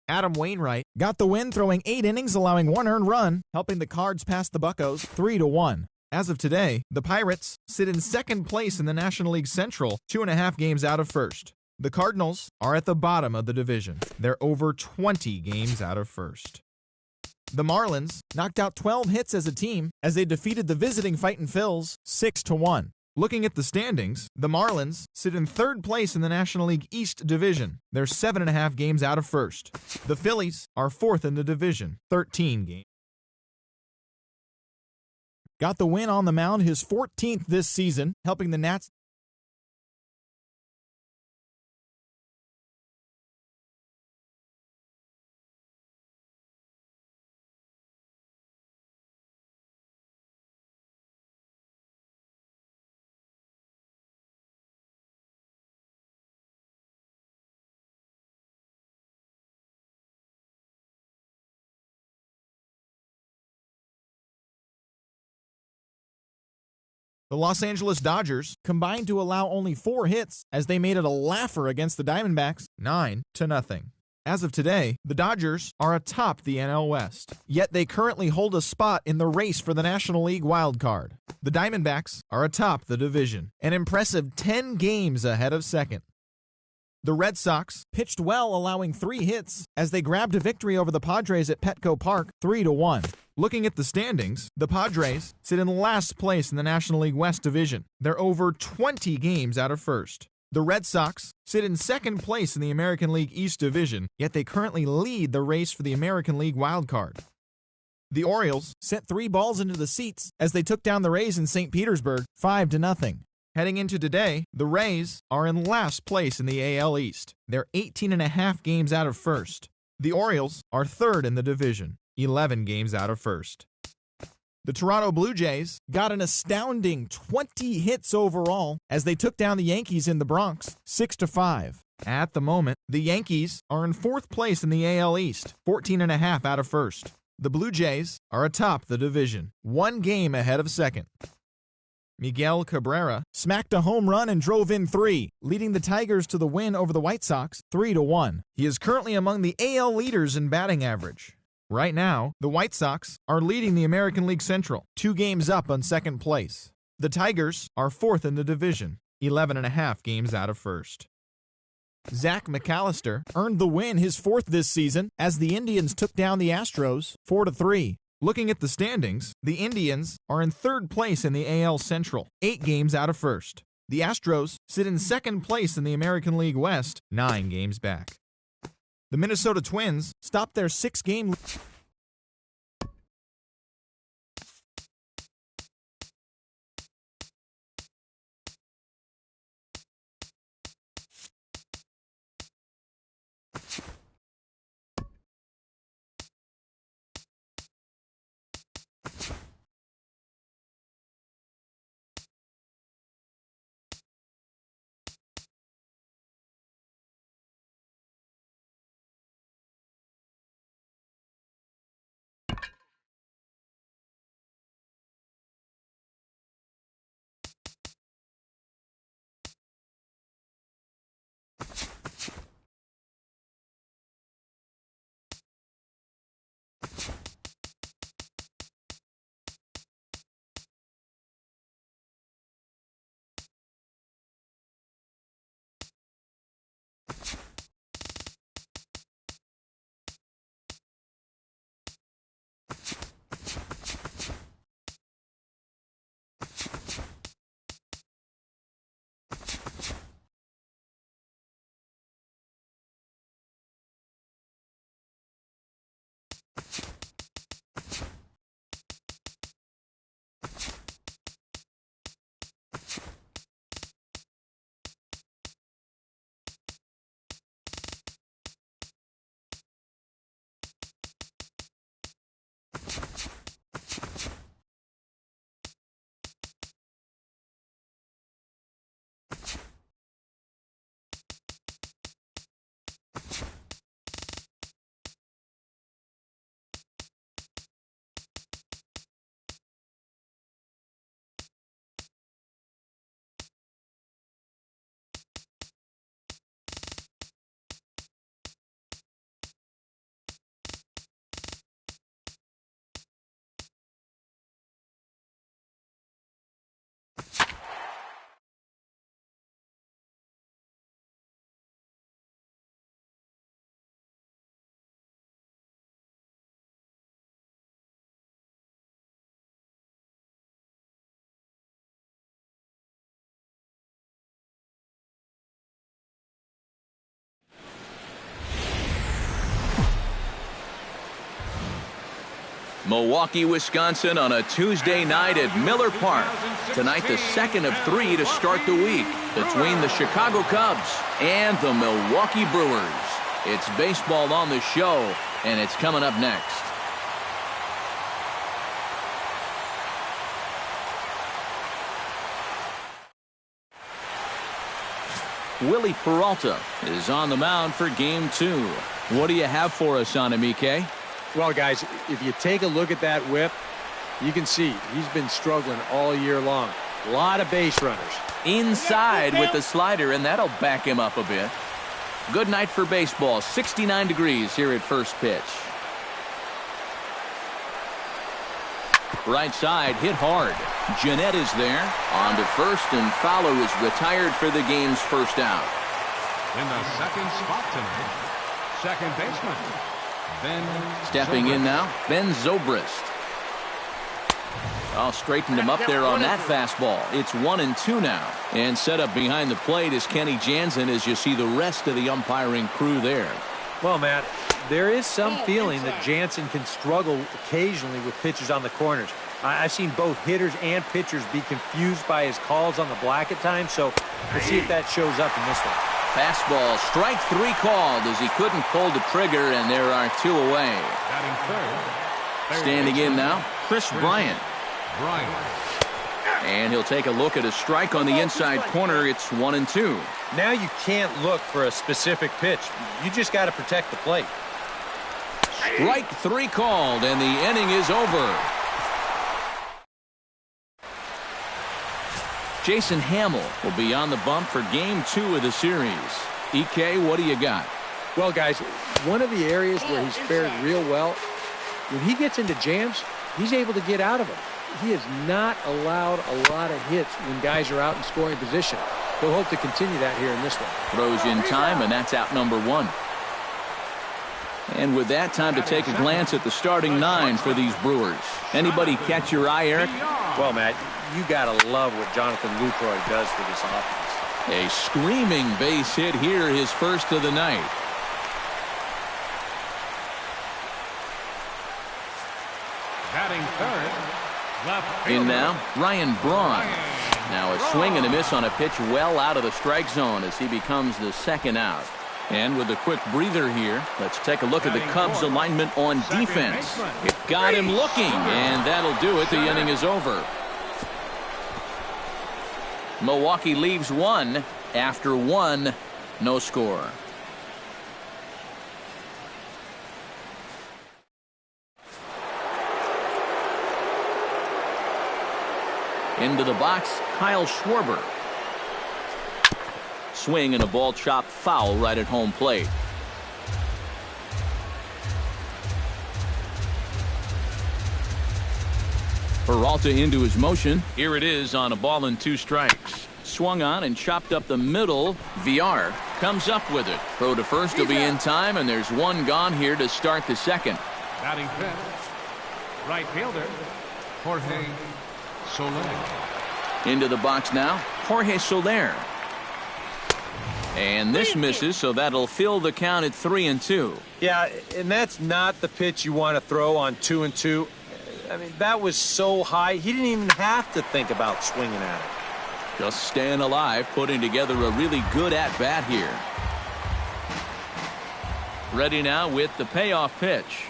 Adam Wainwright got the win, throwing 8 innings, allowing 1 earned run, helping the Cards pass the Buccos 3-1. As of today, the Pirates sit in 2nd place in the National League Central, 2.5 games out of first. The Cardinals are at the bottom of the division. They're over 20 games out of first. The Marlins knocked out 12 hits as a team as they defeated the visiting Fightin' Phils 6-1. Looking at the standings, the Marlins sit in 3rd place in the National League East Division. They're 7.5 games out of first. The Phillies are 4th in the division, 13 games. Got the win on the mound, his 14th this season, helping the Nats The Los Angeles Dodgers combined to allow only 4 hits as they made it a laugher against the Diamondbacks, 9-0. As of today, the Dodgers are atop the NL West, yet they currently hold a spot in the race for the National League wild card. The Diamondbacks are atop the division, an impressive 10 games ahead of second. The Red Sox pitched well, allowing 3 hits as they grabbed a victory over the Padres at Petco Park 3-1. Looking at the standings, the Padres sit in last place in the National League West Division. They're over 20 games out of first. The Red Sox sit in 2nd place in the American League East Division, yet they currently lead the race for the American League wild card. The Orioles sent 3 balls into the seats as they took down the Rays in St. Petersburg 5-0. Heading into today, the Rays are in last place in the AL East. They're 18.5 games out of first. The Orioles are 3rd in the division, 11 games out of first. The Toronto Blue Jays got an astounding 20 hits overall as they took down the Yankees in the Bronx 6-5. At the moment, the Yankees are in 4th place in the AL East, 14.5 out of 1st. The Blue Jays are atop the division, 1 game ahead of 2nd. Miguel Cabrera smacked a home run and drove in 3, leading the Tigers to the win over the White Sox 3-1. He is currently among the AL leaders in batting average. Right now, the White Sox are leading the American League Central, 2 games up on 2nd place. The Tigers are 4th in the division, 11.5 games out of 1st. Zach McAllister earned the win, his 4th this season, as the Indians took down the Astros 4-3. Looking at the standings, the Indians are in 3rd place in the AL Central, 8 games out of 1st. The Astros sit in 2nd place in the American League West, 9 games back. The Minnesota Twins stopped their 6-game Milwaukee, Wisconsin on a Tuesday night at Miller Park. Tonight, the 2nd of 3 to start the week between the Chicago Cubs and the Milwaukee Brewers. It's baseball on the show, and it's coming up next. Willie Peralta is on the mound for Game 2. What do you have for us on him, EK? Well, guys, if you take a look at that whip, you can see he's been struggling all year long. A lot of base runners. Inside with the slider, and that'll back him up a bit. Good night for baseball. 69 degrees here at first pitch. Right side, hit hard. Jeanette is there. On to first, and Fowler is retired for the game's first out. In the 2nd spot tonight, 2nd baseman, Ben Stepping in now, Ben Zobrist. Oh, straightened him up there on that fastball. It's 1-2 now. And set up behind the plate is Kenny Jansen as you see the rest of the umpiring crew there. Well, Matt, there is some feeling that Jansen can struggle occasionally with pitches on the corners. I've seen both hitters and pitchers be confused by his calls on the black at times, so let's see if that shows up in this one. Fastball, strike 3 called as he couldn't pull the trigger, and there are 2 away. batting third. Standing in now, Chris Bryant. Bryant. And he'll take a look at a strike on the inside corner. It's 1-2. Now you can't look for a specific pitch. You just got to protect the plate. Strike 3 called, and the inning is over. Jason Hamill will be on the bump for Game 2 of the series. EK, what do you got? Well, guys, one of the areas where he's fared real well, when he gets into jams, he's able to get out of them. He has not allowed a lot of hits when guys are out in scoring position. He'll hope to continue that here in this one. Throws in time, and that's out number 1. And with that, time to take a glance at the starting 9 for these Brewers. Anybody catch your eye, Eric? Well, Matt, you got to love what Jonathan Lucroy does for this offense. A screaming base hit here, his first of the night. Batting third, left In fielder, now, Ryan Braun. Now a swing and a miss on a pitch well out of the strike zone as he becomes the second out. And with a quick breather here, let's take a look at the Cubs' alignment on defense. It got him looking, and that'll do it. The inning is over. Milwaukee leaves 1 after 1, no score. Into the box, Kyle Schwarber. Swing and a ball chopped foul right at home plate. Peralta into his motion. Here it is on a ball and 2 strikes. Swung on and chopped up the middle. VR comes up with it. Throw to first will be in time, and there's 1 gone here to start the second. batting fifth, right fielder, Jorge Soler. Into the box now, Jorge Soler. And this misses, so that'll fill the count at 3-2. Yeah, and that's not the pitch you want to throw on 2-2. I mean, that was so high, he didn't even have to think about swinging at it. Just staying alive, putting together a really good at-bat here. Ready now with the payoff pitch.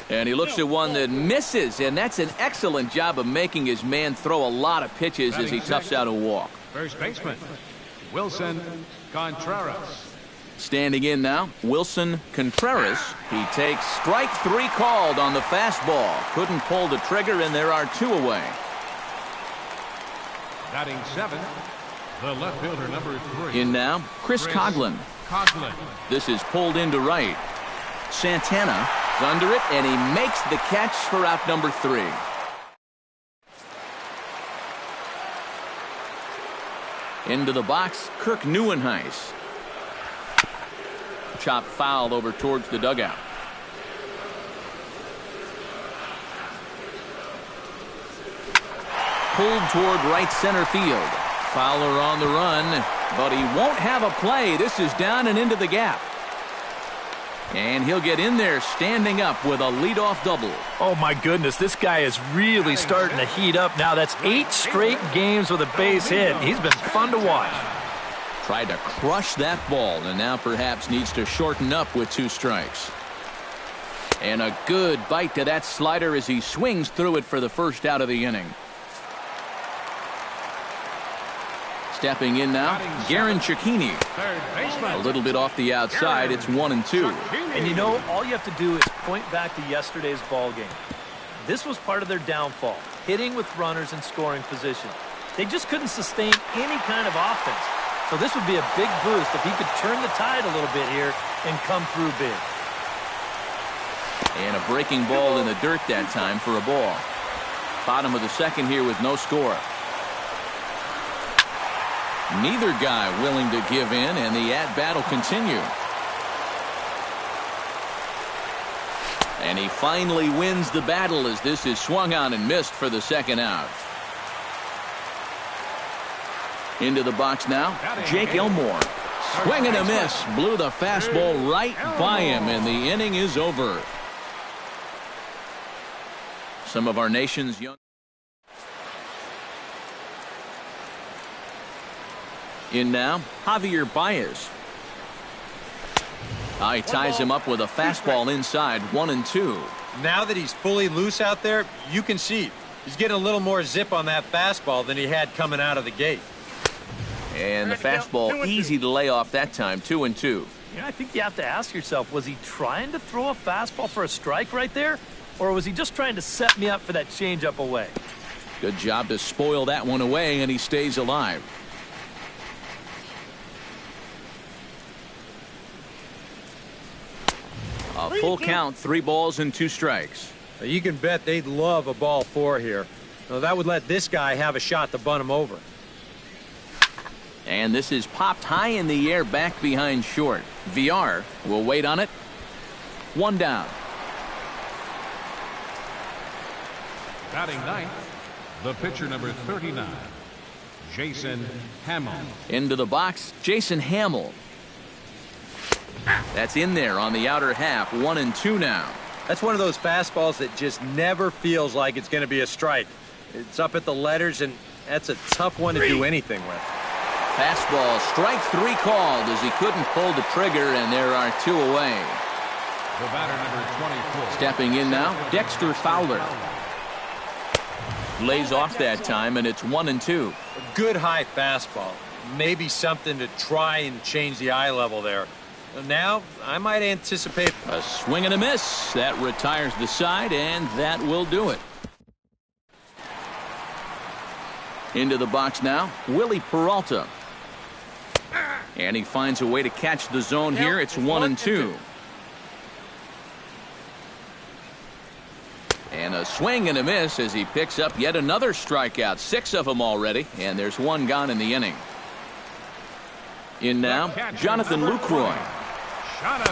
And he looks at one that misses, and that's an excellent job of making his man throw a lot of pitches as he toughs out a walk. First baseman, Wilson Contreras. Standing in now, Wilson Contreras. He takes strike 3 called on the fastball. Couldn't pull the trigger, and there are 2 away. Batting seventh, the left fielder, number 3. In now, Chris Coghlan. This is pulled into right. Santana is under it, and he makes the catch for out number 3. Into the box, Kirk Neuenhuis. Chop foul over towards the dugout. Pulled toward right center field. Fowler on the run, but he won't have a play. This is down and into the gap. And he'll get in there standing up with a leadoff double. Oh, my goodness. This guy is really starting to heat up now. That's 8 straight games with a base hit. He's been fun to watch. Tried to crush that ball, and now perhaps needs to shorten up with 2 strikes. And a good bite to that slider as he swings through it for the first out of the inning. Stepping in now, Garen Cecchini. A little bit off the outside. It's 1-2. And you know, all you have to do is point back to yesterday's ball game. This was part of their downfall, hitting with runners in scoring position. They just couldn't sustain any kind of offense. So this would be a big boost if he could turn the tide a little bit here and come through big. And a breaking ball in the dirt that time for a ball. Bottom of the second here with no score. Neither guy willing to give in, and the at-bat will continue. And he finally wins the battle as this is swung on and missed for the second out. Into the box now, Jake Elmore. Swing and a miss. Blew the fastball right by him, and the inning is over. Some of our nation's young... In now, Javier Baez. He ties him up with a fastball inside, 1-2. Now that he's fully loose out there, you can see He's getting a little more zip on that fastball than he had coming out of the gate. And the fastball easy to lay off that time, 2-2. Yeah, I think you have to ask yourself, was he trying to throw a fastball for a strike right there? Or was he just trying to set me up for that changeup away? Good job to spoil that one away, and he stays alive. A full count, 3 balls and 2 strikes. Now, you can bet they'd love a ball 4 here. Now, that would let this guy have a shot to bunt him over. And this is popped high in the air back behind short. VR will wait on it. 1 down. Batting ninth, the pitcher number 39, Jason Hamill. Into the box, Jason Hamill. That's in there on the outer half. 1-2 now. That's one of those fastballs that just never feels like it's going to be a strike. It's up at the letters, and that's a tough one to do anything with. Fastball, strike 3 called as he couldn't pull the trigger, and there are 2 away. The batter number 24. Stepping in now, Dexter Fowler. Lays off that time, and it's 1-2. A good high fastball. Maybe something to try and change the eye level there. Now, I might anticipate a swing and a miss. That retires the side, and that will do it. Into the box now, Willie Peralta. And he finds a way to catch the zone here. It's 1-2. And a swing and a miss as he picks up yet another strikeout. 6 of them already, and there's 1 gone in the inning. In now, Jonathan Lucroy.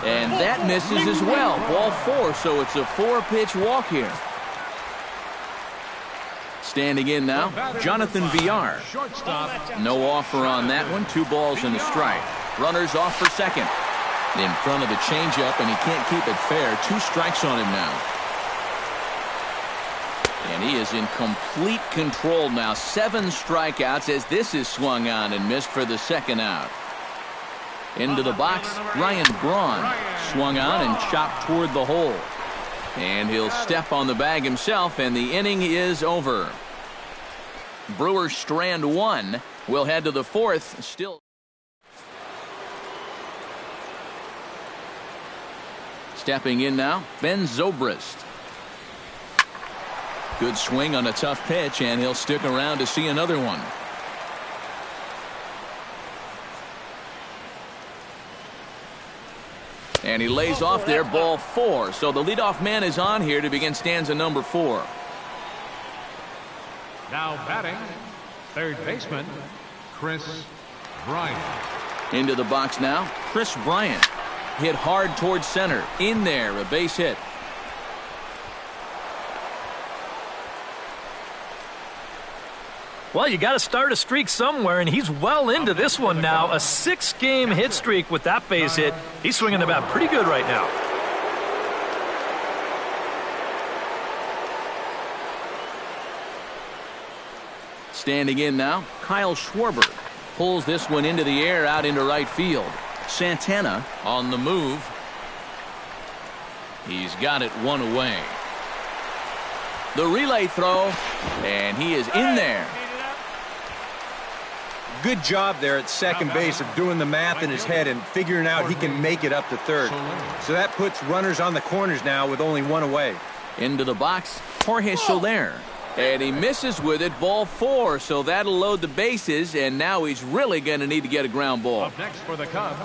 And that misses as well. Ball 4, so it's a 4-pitch walk here. Standing in now, Jonathan VR. No offer on that one. 2 balls and a strike. Runners off for second. In front of the changeup, and he can't keep it fair. 2 strikes on him now. And he is in complete control now. 7 strikeouts as this is swung on and missed for the second out. Into the box, Ryan Braun. Swung on and chopped toward the hole. And he'll step on the bag himself, and the inning is over. Brewers strand 1. We'll head to the 4th. Still. Stepping in now, Ben Zobrist. Good swing on a tough pitch, and he'll stick around to see another one. And he lays off there, ball 4. So the leadoff man is on here to begin stanza number 4. Now batting, third baseman, Chris Bryant. Into the box now, Chris Bryant. Hit hard towards center. In there, a base hit. Well, you got to start a streak somewhere, and he's well into this one now. A 6-game hit streak with that base hit. He's swinging the bat pretty good right now. Standing in now, Kyle Schwarber. Pulls this one into the air out into right field. Santana on the move. He's got it 1 away. The relay throw, and he is in there. Good job there at second base of doing the math in his head and figuring out he can make it up to third. So that puts runners on the corners now with only 1 away. Into the box, Jorge Soler. And he misses with it, ball 4. So that'll load the bases, and now he's really going to need to get a ground ball. Up next for the Cubs,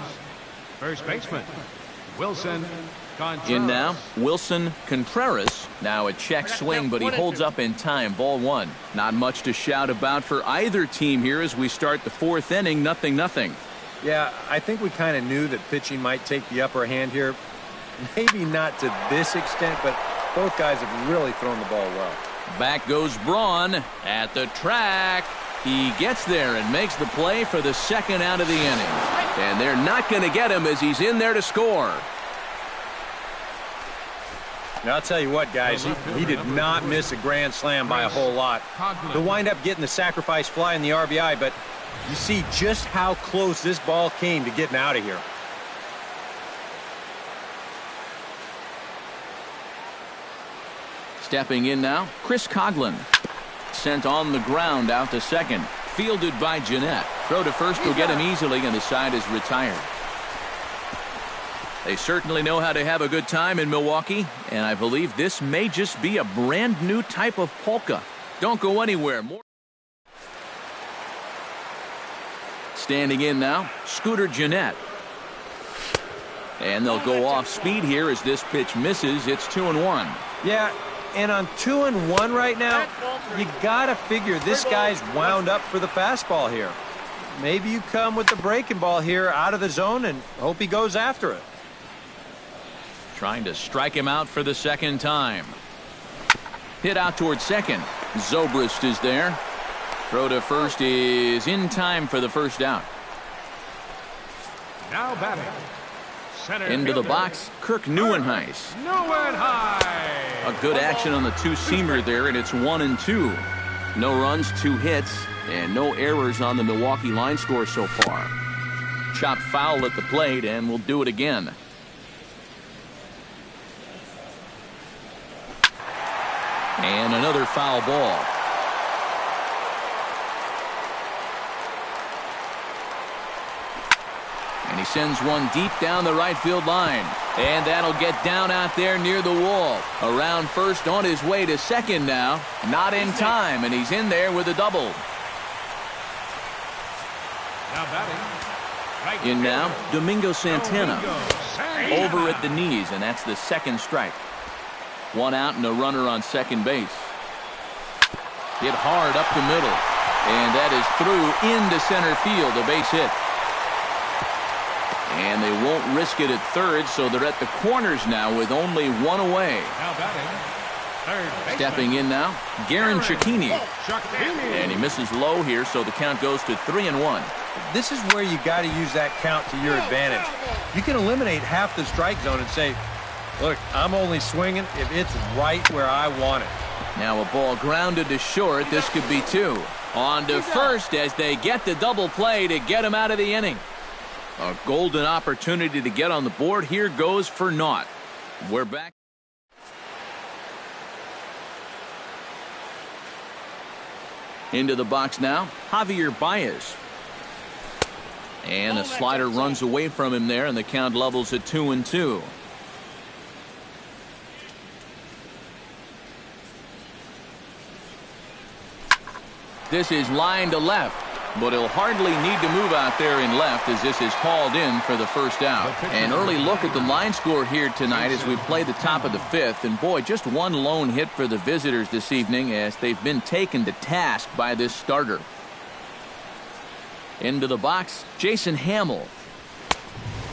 first baseman, Wilson Contreras. In now, Wilson Contreras. Now a check swing, but he holds up in time. Ball 1. Not much to shout about for either team here as we start the 4th inning. 0-0. Yeah, I think we kind of knew that pitching might take the upper hand here. Maybe not to this extent, but both guys have really thrown the ball well. Back goes Braun at the track. He gets there and makes the play for the 2nd out of the inning. And they're not going to get him as he's in there to score. Now, I'll tell you what, guys, he did not miss a grand slam by a whole lot. He'll wind up getting the sacrifice fly in the RBI, but you see just how close this ball came to getting out of here. Stepping in now, Chris Coghlan. Sent on the ground out to second. Fielded by Jeanette. Throw to first will get him easily, and the side is retired. They certainly know how to have a good time in Milwaukee, and I believe this may just be a brand new type of polka. Don't go anywhere. More. Standing in now, Scooter Jeanette. And they'll go off speed here as this pitch misses. It's 2-1. Yeah, and on 2-1 right now, you got to figure this guy's wound up for the fastball here. Maybe you come with the breaking ball here out of the zone and hope he goes after it. Trying to strike him out for the second time. Hit out towards second. Zobrist is there. Throw to first is in time for the first out. Now batting. Center Into the fielder, box, Kirk Neuenhuis. Neuenhuis. A good action on the two-seamer there, and it's 1-2. No runs, 2 hits, and no errors on the Milwaukee line score so far. Chopped foul at the plate, and we'll do it again. And another foul ball. And he sends one deep down the right field line. And that'll get down out there near the wall. Around first, on his way to second now. Not in time, and he's in there with a double. Now batting. In now, Domingo Santana. Over at the knees, and that's the second strike. 1 out and a runner on second base. Hit hard up the middle. And that is through into center field, a base hit. And they won't risk it at third, so they're at the corners now with only 1 away. Now batting. Third baseman. Stepping in now, Garen Cecchini. And he misses low here, so the count goes to 3-1. This is where you got to use that count to your advantage. You can eliminate half the strike zone and say, look, I'm only swinging if it's right where I want it. Now a ball grounded to short. This could be 2. On to first as they get the double play to get him out of the inning. A golden opportunity to get on the board. Here goes for naught. We're back. Into the box now, Javier Baez. And a slider runs away from him there, and the count levels at 2-2. This is line to left, but he'll hardly need to move out there in left as this is hauled in for the first out. An early look at the line score here tonight as we play the top of the 5th. And boy, just one lone hit for the visitors this evening as they've been taken to task by this starter. Into the box, Jason Hamill.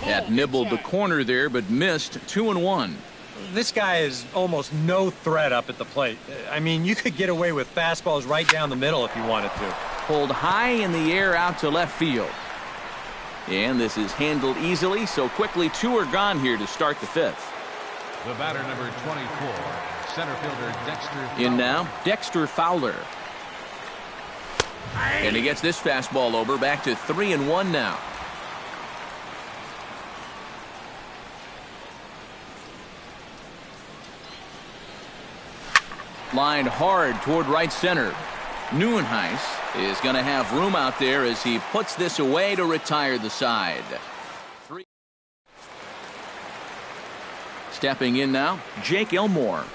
That nibbled the corner there, but missed. 2-1. This guy is almost no threat up at the plate. I mean, you could get away with fastballs right down the middle if you wanted to. Pulled high in the air out to left field. And this is handled easily, so quickly 2 are gone here to start the 5th. The batter, number 24, center fielder Dexter Fowler. In now, Dexter Fowler. And he gets this fastball over, back to 3-1 now. Lined hard toward right center. Neuenhuis is going to have room out there as he puts this away to retire the side. Stepping in now, Jake Elmore.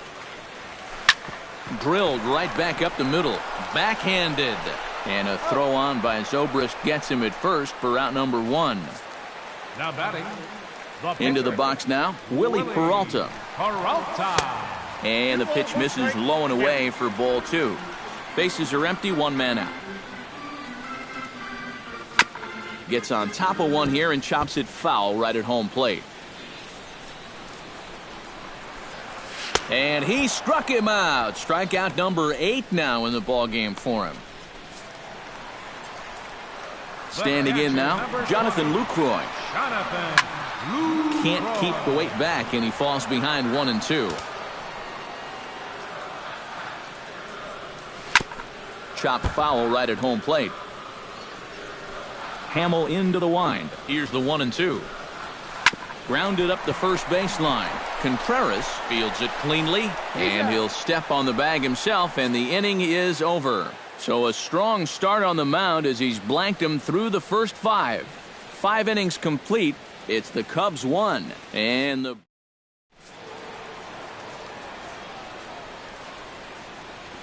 Drilled right back up the middle. Backhanded. And a throw on by Zobrist gets him at first for out number 1. Now batting. Into the box now, Willie Peralta. And the pitch misses low and away for ball 2. Bases are empty, 1 man out. Gets on top of one here and chops it foul right at home plate. And he struck him out. Strikeout number 8 now in the ball game for him. Standing in now, Jonathan Lucroy. Can't keep the weight back, and he falls behind 1-2. Chopped foul right at home plate. Hamill into the wind. Here's the 1-2. Grounded up the first baseline. Contreras fields it cleanly, and he'll step on the bag himself, and the inning is over. So a strong start on the mound as he's blanked him through the first 5. 5 innings complete. It's the Cubs 1, and the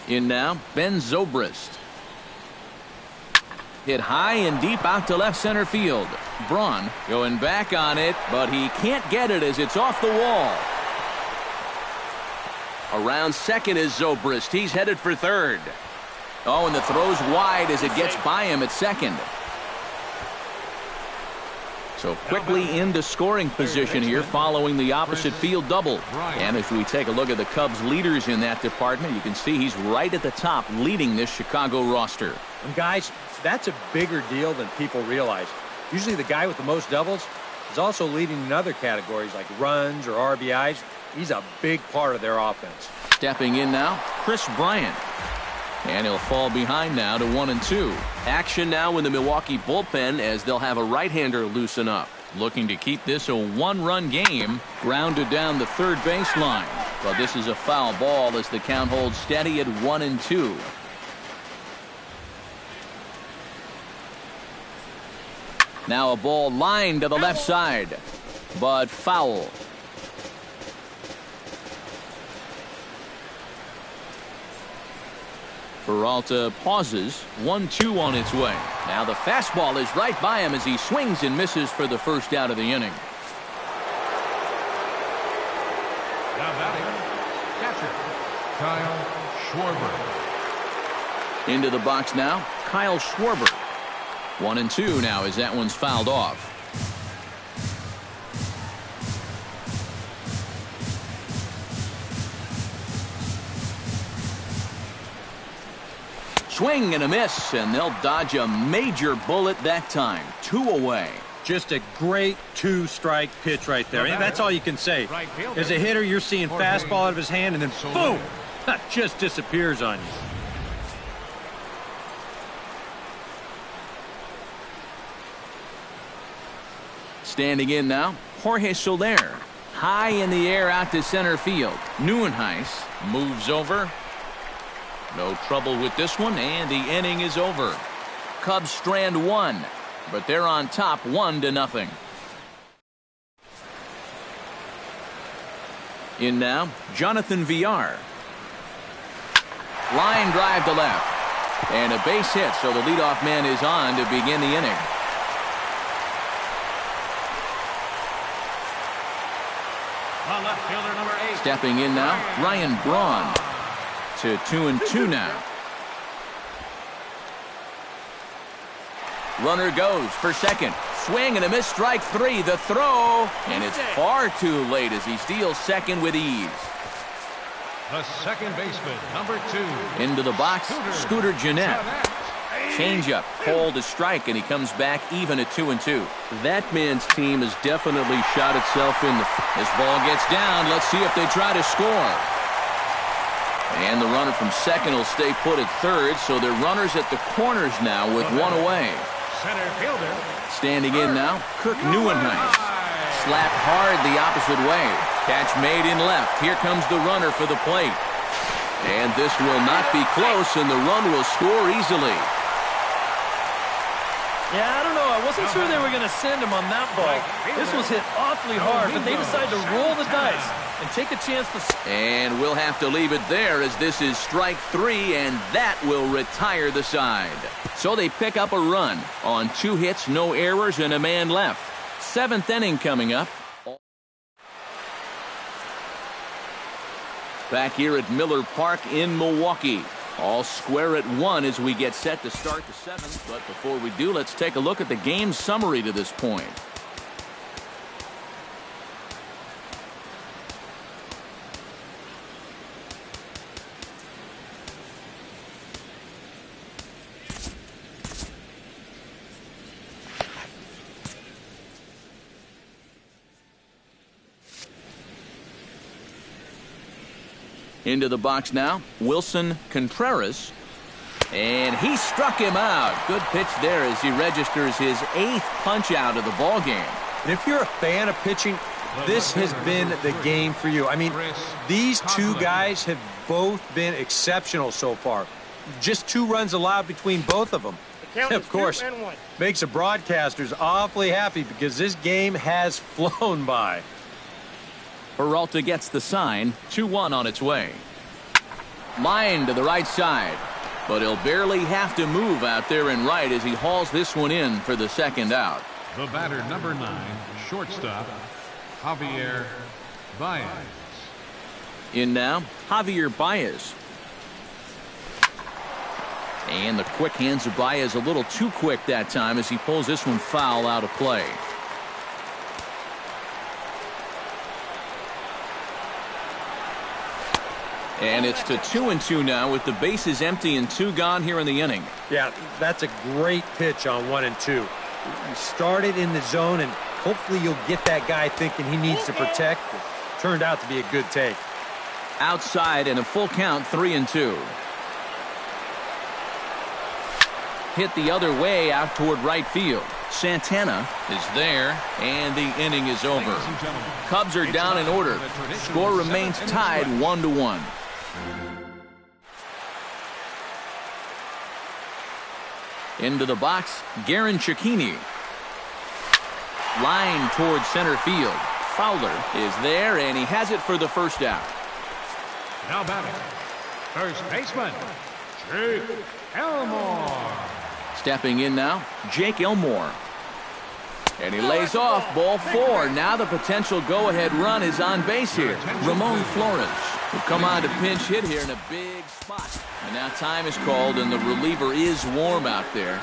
in now, Ben Zobrist. Hit high and deep out to left center field. Braun going back on it, but he can't get it as it's off the wall. Around second is Zobrist. He's headed for third. Oh, and the throw's wide as it gets by him at second. So quickly into scoring position here following the opposite field double. And as we take a look at the Cubs leaders in that department, you can see he's right at the top leading this Chicago roster. And guys, that's a bigger deal than people realize. Usually the guy with the most doubles is also leading in other categories like runs or RBIs. He's a big part of their offense. Stepping in now, Chris Bryant. And he'll fall behind now to 1-2. Action now in the Milwaukee bullpen as they'll have a right-hander loosen up. Looking to keep this a one-run game. Grounded down the third baseline. But this is a foul ball as the count holds steady at 1-2. Now a ball lined to the left side. But foul. Peralta pauses. 1-2 on its way. Now the fastball is right by him as he swings and misses for the first out of the inning. Now batting, catcher, Kyle Schwarber. Into the box now, Kyle Schwarber. 1-2 now as that one's fouled off. Swing and a miss, and they'll dodge a major bullet that time. 2 away. Just a great 2-strike pitch right there. And that's all you can say. As a hitter, you're seeing fastball out of his hand, and then boom! Just disappears on you. Standing in now, Jorge Soler. High in the air out to center field. Neuenhuis moves over. No trouble with this one, and the inning is over. Cubs strand 1, but they're on top 1-0. In now, Jonathan Villar. Line drive to left. And a base hit, so the leadoff man is on to begin the inning. Left fielder number 8. Stepping in now, Ryan Braun. To 2-2 now. Runner goes for second. Swing and a miss, strike 3. The throw, and it's far too late as he steals second with ease. The second baseman, number 2. Into the box, Scooter Gennett. Changeup, called a strike, and he comes back even at 2-2. That man's team has definitely shot itself in the... This ball gets down. Let's see if they try to score. And the runner from second will stay put at third, so they're runners at the corners now with 1 away. Center fielder. Standing in now, Kirk Neuenhuis. Slapped hard the opposite way. Catch made in left. Here comes the runner for the plate. And this will not be close, and the run will score easily. Yeah, I don't know. I wasn't sure they were going to send him on that ball. This was hit awfully hard, but they decided to roll the dice and take a chance to... And we'll have to leave it there as this is strike 3, and that will retire the side. So they pick up a run on 2 hits, no errors, and a man left. 7th inning coming up. Back here at Miller Park in Milwaukee. All square at 1 as we get set to start the 7th. But before we do, let's take a look at the game summary to this point. Into the box now, Wilson Contreras. And he struck him out. Good pitch there as he registers his 8th punch out of the ball game. And if you're a fan of pitching, this has been the game for you. I mean, these two guys have both been exceptional so far. Just 2 runs allowed between both of them. Of course, makes the broadcasters awfully happy because this game has flown by. Peralta gets the sign. 2-1 on its way. Line to the right side. But he'll barely have to move out there in right as he hauls this one in for the second out. The batter, number 9, shortstop, Javier Baez. In now, Javier Baez. And the quick hands of Baez a little too quick that time as he pulls this one foul out of play. And it's to 2-2 now with the bases empty and 2 gone here in the inning. Yeah, that's a great pitch on 1 and 2. You started in the zone, and hopefully you'll get that guy thinking he needs to protect. It turned out to be a good take. Outside and a full count, 3-2. Hit the other way out toward right field. Santana is there, and the inning is over. Cubs are down in order. Score remains tied 1-1. Into the box, Garin Cecchini. Line towards center field. Fowler is there, and he has it for the first out. Now batting, first baseman, Jake Elmore. Stepping in now, Jake Elmore. And he lays off, ball 4. Now the potential go-ahead run is on base here. Ramon Flores will come on to pinch hit here in a big spot. And now time is called, and the reliever is warm out there.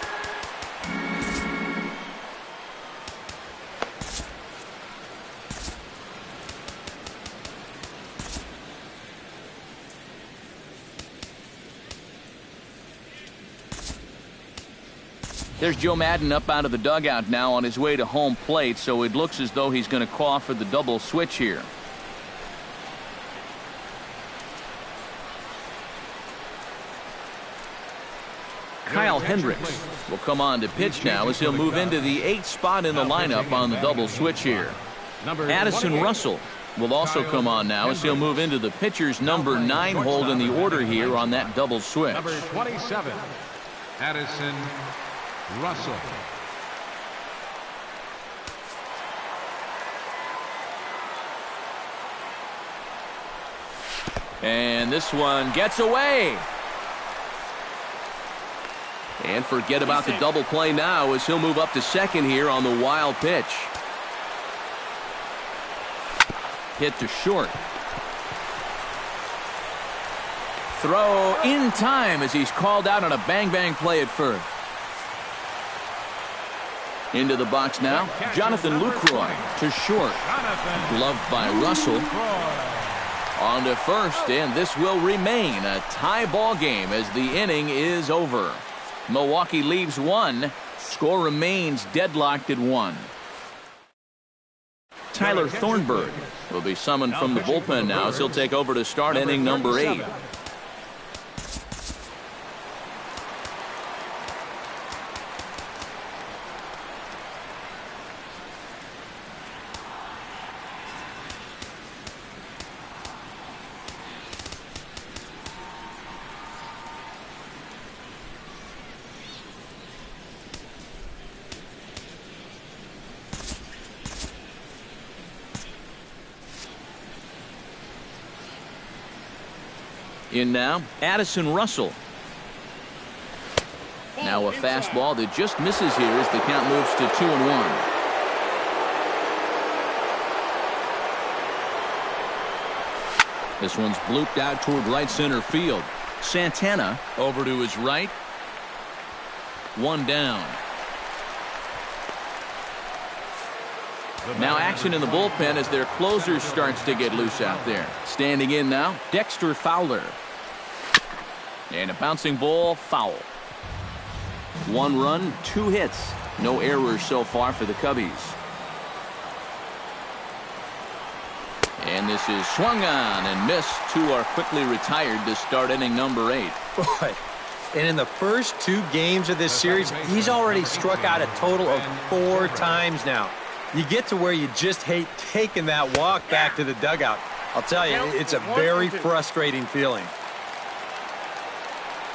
There's Joe Madden up out of the dugout now on his way to home plate, so it looks as though he's going to call for the double switch here. Kyle Hendricks will come on to pitch now as he'll move into the 8th spot in the lineup on the double switch here. Addison Russell will also come on now as he'll move into the pitcher's number 9 hold in the order here on that double switch. Number 27, Addison Russell. And this one gets away. And forget about the double play now as he'll move up to second here on the wild pitch. Hit to short. Throw in time as he's called out on a bang-bang play at first. Into the box now, Jonathan Lucroy to short. Gloved by Russell. On to first, and this will remain a tie ball game as the inning is over. Milwaukee leaves 1. Score remains deadlocked at 1. Tyler Thornburg will be summoned from the bullpen now as he'll take over to start inning number 8. In now, Addison Russell. Now a fastball that just misses here as the count moves to 2-1. This one's blooped out toward right center field. Santana over to his right. 1 down. Now action in the bullpen as their closer starts to get loose out there. Standing in now, Dexter Fowler. And a bouncing ball, foul. 1 run, 2 hits. No errors so far for the Cubbies. And this is swung on and missed. 2 are quickly retired to start inning number 8. Boy, and in the first 2 games of this series, he's already struck out a total of 4 times now. You get to where you just hate taking that walk back to the dugout. I'll tell you, it's a very frustrating feeling.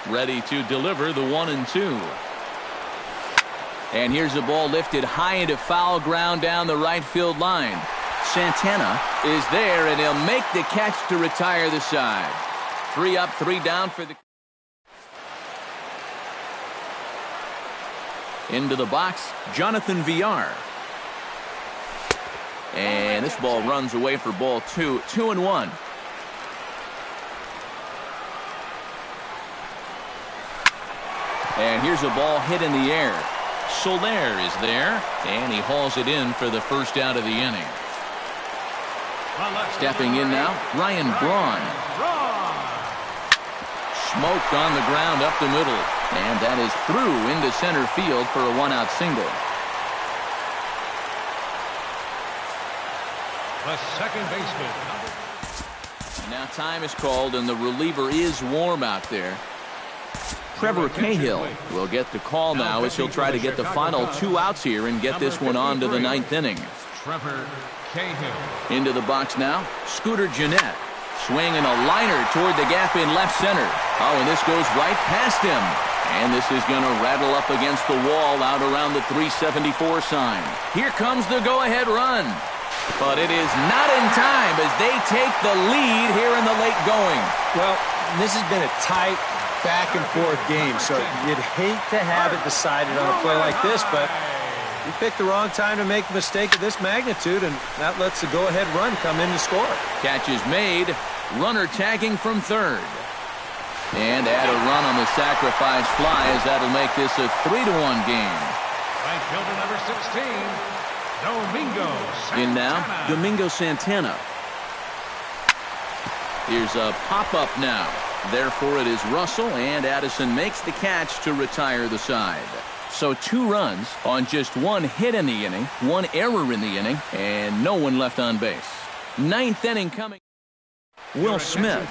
Ready to deliver the 1-2. And here's a ball lifted high into foul ground down the right field line. Santana is there, and he'll make the catch to retire the side. 3 up, 3 down for the... Into the box, Jonathan Villar. And this ball runs away for ball 2. 2-1. And here's a ball hit in the air. Soler is there, and he hauls it in for the first out of the inning. Stepping in now, Ryan Braun. Smoked on the ground up the middle, and that is through into center field for a 1-out single. The second baseman. And now time is called, and the reliever is warm out there. Trevor Cahill will get the call now as he'll try to get the final 2 outs here and get this one on to the 9th inning. Trevor Cahill. Into the box now, Scooter Gennett. Swinging a liner toward the gap in left center. Oh, and this goes right past him. And this is going to rattle up against the wall out around the 374 sign. Here comes the go-ahead run. But it is not in time as they take the lead here in the late going. Well, this has been a tight back-and-forth game, so you'd hate to have it decided on a play like this, but you picked the wrong time to make a mistake of this magnitude, and that lets the go-ahead run come in to score. Catch is made. Runner tagging from third. And add a run on the sacrifice fly as that'll make this a 3-1 game. Right fielder number 16, Domingo Santana. In now, Domingo Santana. Here's a pop-up now. Therefore, it is Russell, and Addison makes the catch to retire the side. So 2 runs on just 1 hit in the inning, 1 error in the inning, and no one left on base. 9th inning coming. Will Smith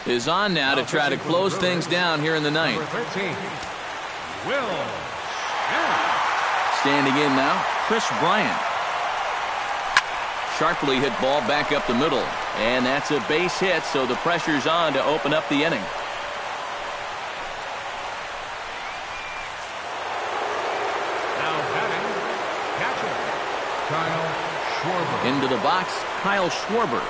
is on now to try to close things down here in the 9th. 13, Will Smith. Standing in now, Chris Bryant. Sharply hit ball back up the middle. And that's a base hit, so the pressure's on to open up the inning. Now batting, catcher, Kyle Schwarber. Into the box, Kyle Schwarber.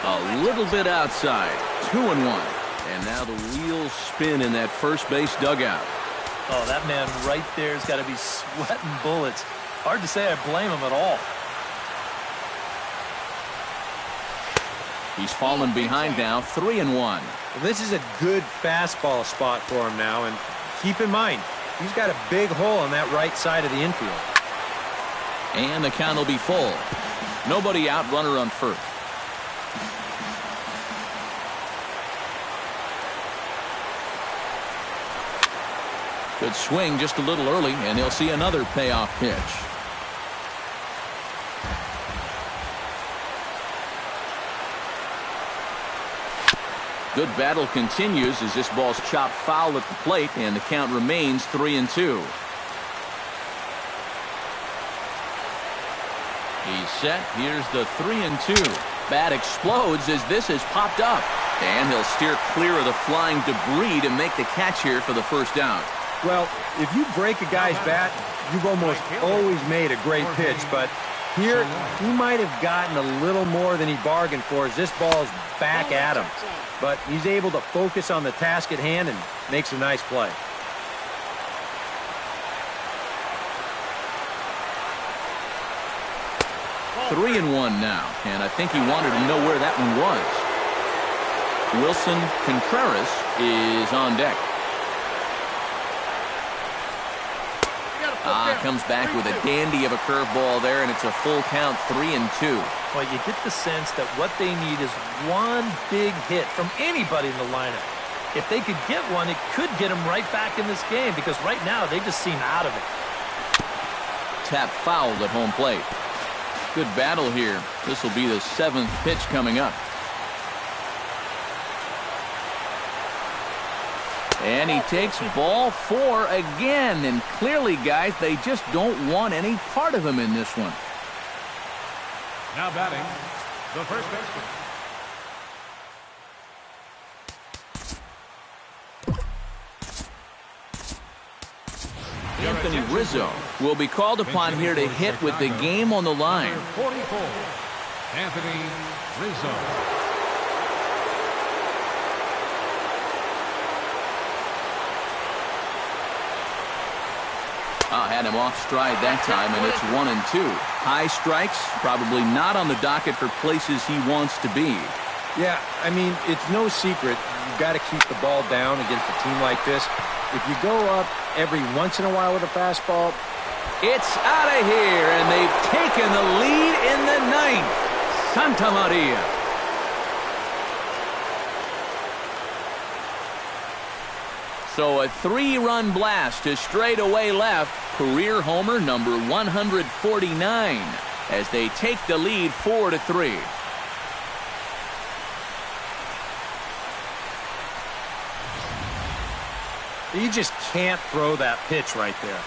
A little bit outside. 2-1. And now the wheels spin in that first base dugout. Oh, that man right there has got to be sweating bullets. Hard to say I blame him at all. He's fallen behind now, 3-1. Well, this is a good fastball spot for him now, and keep in mind, he's got a big hole on that right side of the infield. And the count will be full. Nobody out, runner on first. Good swing just a little early, and he'll see another payoff pitch. Good battle continues as this ball's chopped foul at the plate, and the count remains 3-2. He's set. Here's the 3-2. Bat explodes as this has popped up, and he'll steer clear of the flying debris to make the catch here for the first out. Well, if you break a guy's bat, you've almost always made a great pitch, but here he might have gotten a little more than he bargained for as this ball's back at him. But he's able to focus on the task at hand and makes a nice play. Three and one now, and I think he wanted to know where that one was. Wilson Contreras is on deck. Comes back with a dandy of a curveball there, and it's a full count, 3-2. Well, you get the sense that what they need is one big hit from anybody in the lineup. If they could get one, it could get them right back in this game, because right now they just seem out of it. Tap fouled at home plate. Good battle here. This will be the 7th pitch coming up. And he takes ball 4 again. And clearly, guys, they just don't want any part of him in this one. Now batting, the first baseman. Anthony Rizzo will be called upon here to hit with the game on the line. 44, Anthony Rizzo. Had him off stride that time, and it's 1-2. High strikes, probably not on the docket for places he wants to be. Yeah, I mean, it's no secret. You've got to keep the ball down against a team like this. If you go up every once in a while with a fastball, it's out of here, and they've taken the lead in the ninth. Santa Maria. So a 3-run blast to straightaway left. Career homer number 149 as they take the lead 4-3. You just can't throw that pitch right there.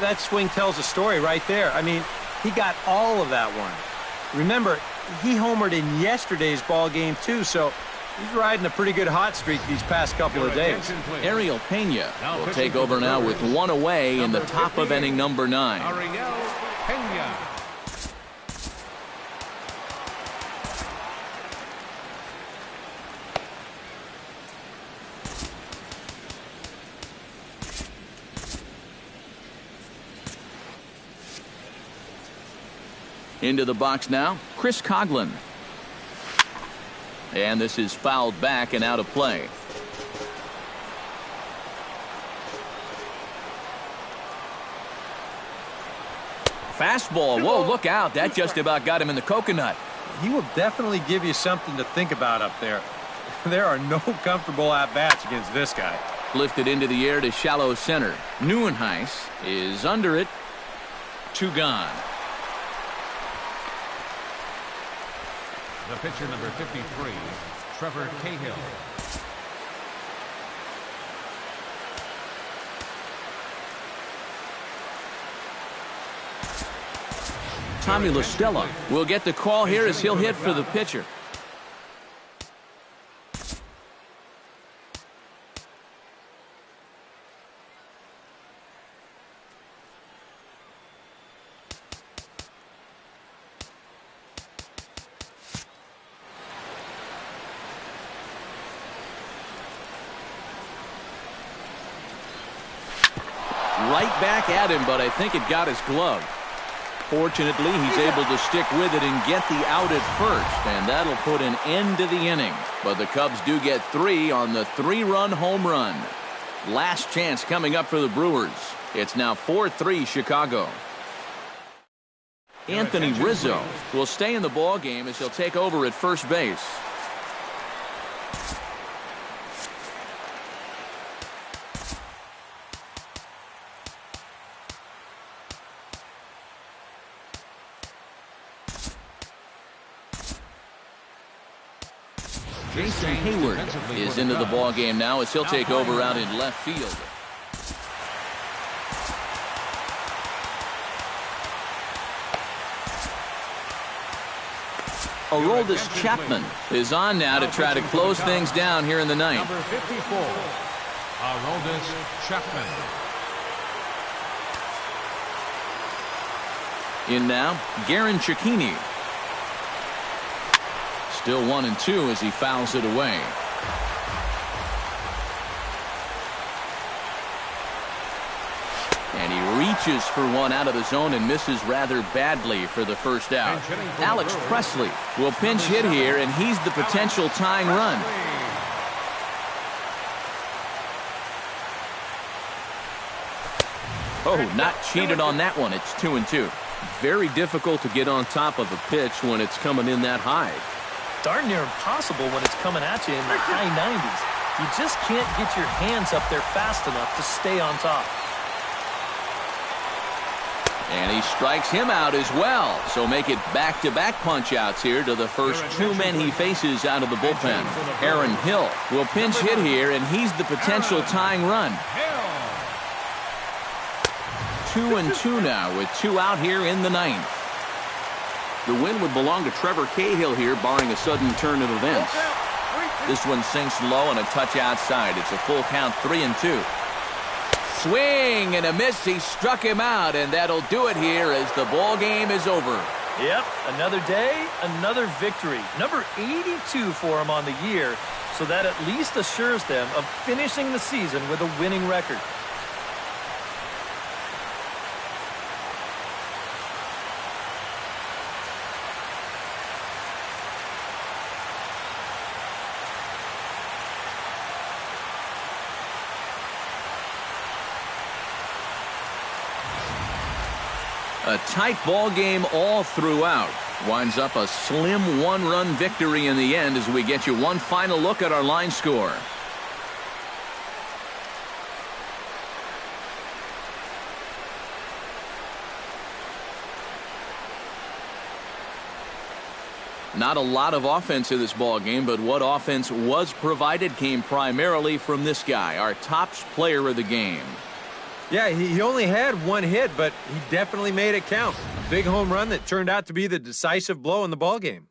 That swing tells a story right there. I mean, he got all of that one. Remember, he homered in yesterday's ball game too, so he's riding a pretty good hot streak these past couple of days. Ariel Pena will take over now with one away in the top of inning number 9. Ariel Pena. Into the box now, Chris Coughlin. And this is fouled back and out of play. Fastball. Whoa, look out. That just about got him in the coconut. he will definitely give you something to think about up there. There are no comfortable at-bats against this guy. Lifted into the air to shallow center. Neuenhuis is under it. 2 gone. The pitcher, number 53, Trevor Cahill. Tommy La Stella will get the call here as he'll hit for the pitcher. Right back at him, but I think it got his glove. Fortunately, he's able to stick with it and get the out at first, and that'll put an end to the inning. But the Cubs do get 3 on the 3-run home run. Last chance coming up for the Brewers. It's now 4-3 Chicago. Anthony Rizzo will stay in the ball game as he'll take over at first base. Jason Hayward is into the ball game now as he'll take over out in left field. Aroldis Chapman is on now to try to close things down here in the ninth. Number 54, Aroldis Chapman. In now, Garen Cecchini. Still 1-2 as he fouls it away. And he reaches for one out of the zone and misses rather badly for the first out. Alex Presley will pinch hit here, and he's the potential tying run. Oh, not cheated on that one. It's 2-2. Very difficult to get on top of a pitch when it's coming in that high. Darn near impossible when it's coming at you in the high 90s. You just can't get your hands up there fast enough to stay on top. And he strikes him out as well. So make it back-to-back punch-outs here to the first 2 men he faces out of the bullpen. Aaron Hill will pinch hit here, and he's the potential tying run. 2-2 now with 2 out here in the ninth. The win would belong to Trevor Cahill here, barring a sudden turn of events. This one sinks low and a touch outside. It's a full count, 3-2. Swing and a miss. He struck him out, and that'll do it here as the ball game is over. Yep, another day, another victory. Number 82 for him on the year, so that at least assures them of finishing the season with a winning record. A tight ball game all throughout. Winds up a slim one-run victory in the end as we get you one final look at our line score. Not a lot of offense in this ball game, but what offense was provided came primarily from this guy, our top player of the game. Yeah, he only had one hit, but he definitely made it count. A big home run that turned out to be the decisive blow in the ball game.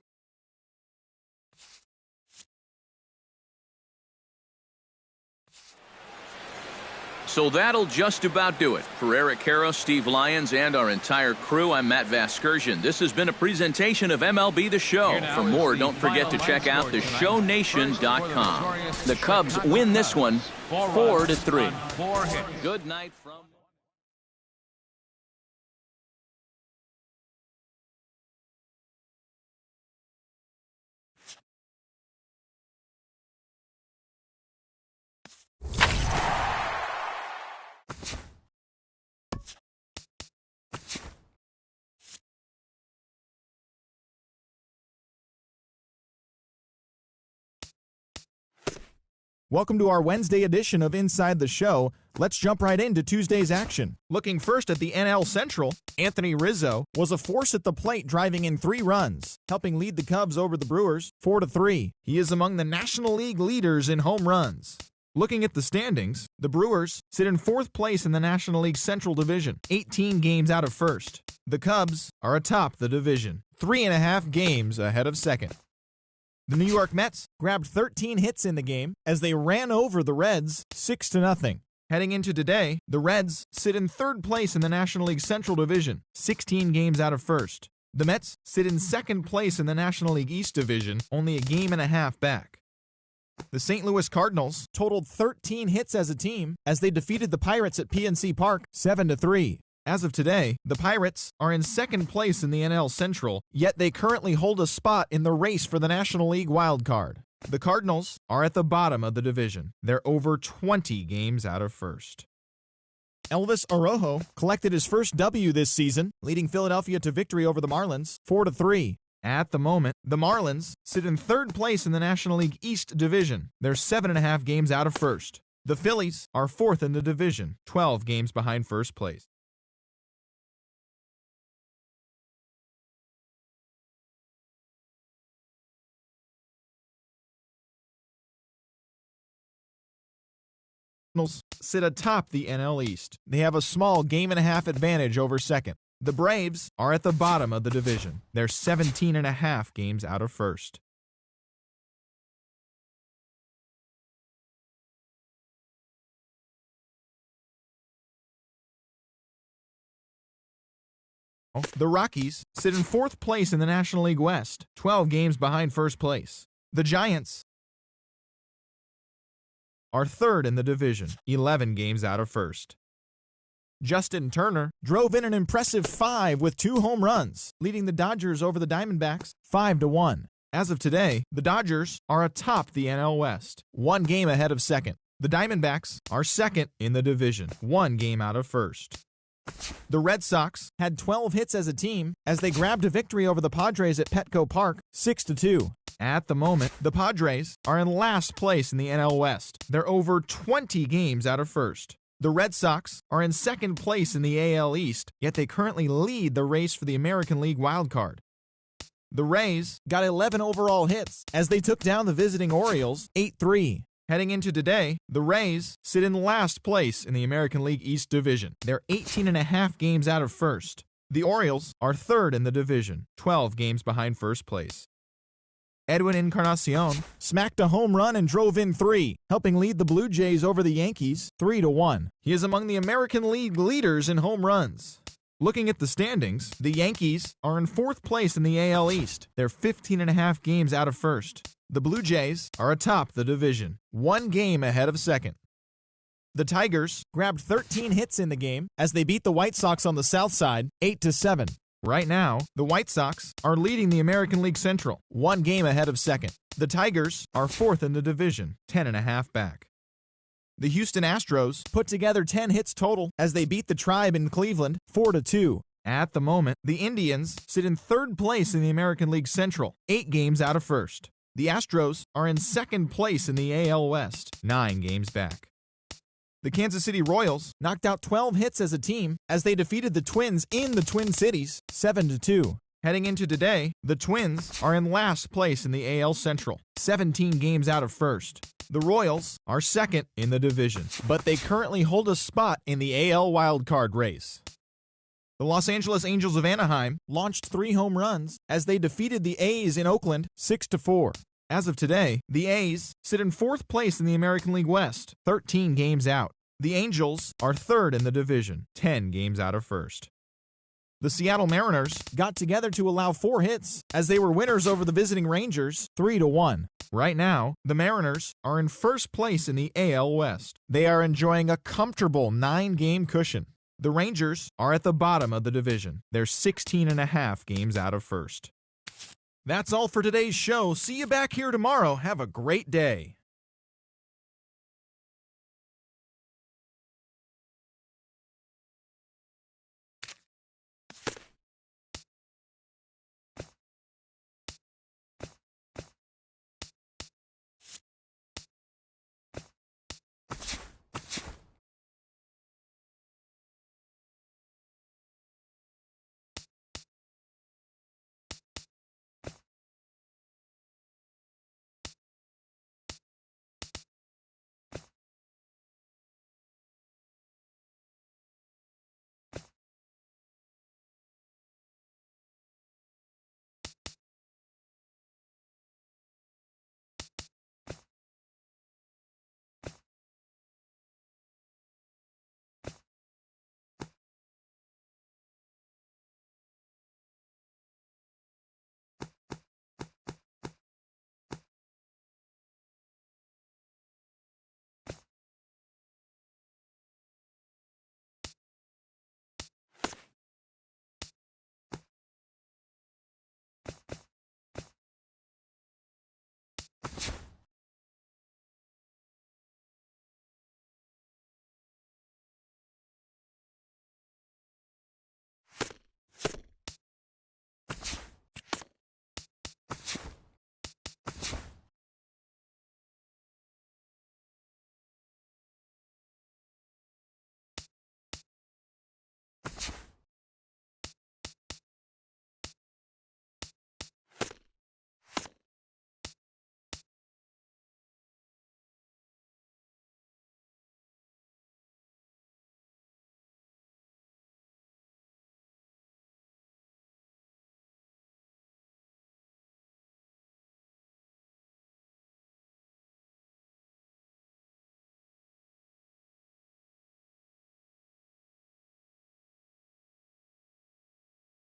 So that'll just about do it. For Eric Karros, Steve Lyons, and our entire crew, I'm Matt Vasgersian. This has been a presentation of MLB The Show. For more, don't forget to check out theshownation.com. The Cubs win this one 4-3. Good night from... Welcome to our Wednesday edition of Inside the Show. Let's jump right into Tuesday's action. Looking first at the NL Central, Anthony Rizzo was a force at the plate, driving in 3 runs, helping lead the Cubs over the Brewers 4-3. He is among the National League leaders in home runs. Looking at the standings, the Brewers sit in 4th place in the National League Central Division, 18 games out of first. The Cubs are atop the division, 3.5 games ahead of second. The New York Mets grabbed 13 hits in the game as they ran over the Reds 6-0. Heading into today, the Reds sit in 3rd place in the National League Central Division, 16 games out of first. The Mets sit in 2nd place in the National League East Division, only a game and a half back. The St. Louis Cardinals totaled 13 hits as a team as they defeated the Pirates at PNC Park 7-3. As of today, the Pirates are in 2nd place in the NL Central, yet they currently hold a spot in the race for the National League wild card. The Cardinals are at the bottom of the division. They're over 20 games out of first. Elvis Arrojo collected his first W this season, leading Philadelphia to victory over the Marlins 4-3. At the moment, the Marlins sit in 3rd place in the National League East Division. They're 7.5 games out of first. The Phillies are 4th in the division, 12 games behind first place. Cardinals sit atop the NL East. They have a small game-and-a-half advantage over second. The Braves are at the bottom of the division. They're 17.5 games out of first. The Rockies sit in 4th place in the National League West, 12 games behind first place. The Giants are 3rd in the division, 11 games out of first. Justin Turner drove in an impressive 5 with 2 home runs, leading the Dodgers over the Diamondbacks 5-1. As of today, the Dodgers are atop the NL West, 1 game ahead of second. The Diamondbacks are 2nd in the division, 1 game out of first. The Red Sox had 12 hits as a team as they grabbed a victory over the Padres at Petco Park 6-2. At the moment, the Padres are in last place in the NL West. They're over 20 games out of first. The Red Sox are in 2nd place in the AL East, yet they currently lead the race for the American League wildcard. The Rays got 11 overall hits as they took down the visiting Orioles 8-3. Heading into today, the Rays sit in last place in the American League East Division. They're 18.5 games out of first. The Orioles are third in the division, 12 games behind first place. Edwin Encarnacion smacked a home run and drove in 3, helping lead the Blue Jays over the Yankees 3-1. He is among the American League leaders in home runs. Looking at the standings, the Yankees are in 4th place in the AL East. They're 15.5 games out of first. The Blue Jays are atop the division, 1 game ahead of second. The Tigers grabbed 13 hits in the game as they beat the White Sox on the south side 8-7. Right now, the White Sox are leading the American League Central, 1 game ahead of second. The Tigers are 4th in the division, 10.5 back. The Houston Astros put together 10 hits total as they beat the Tribe in Cleveland 4-2. At the moment, the Indians sit in 3rd place in the American League Central, 8 games out of first. The Astros are in 2nd place in the AL West, 9 games back. The Kansas City Royals knocked out 12 hits as a team as they defeated the Twins in the Twin Cities 7-2. Heading into today, the Twins are in last place in the AL Central, 17 games out of first. The Royals are 2nd in the division, but they currently hold a spot in the AL wildcard race. The Los Angeles Angels of Anaheim launched 3 home runs as they defeated the A's in Oakland 6-4. As of today, the A's sit in 4th place in the American League West, 13 games out. The Angels are 3rd in the division, 10 games out of first. The Seattle Mariners got together to allow 4 hits as they were winners over the visiting Rangers 3-1. Right now, the Mariners are in 1st place in the AL West. They are enjoying a comfortable 9-game cushion. The Rangers are at the bottom of the division. They're 16.5 games out of first. That's all for today's show. See you back here tomorrow. Have a great day.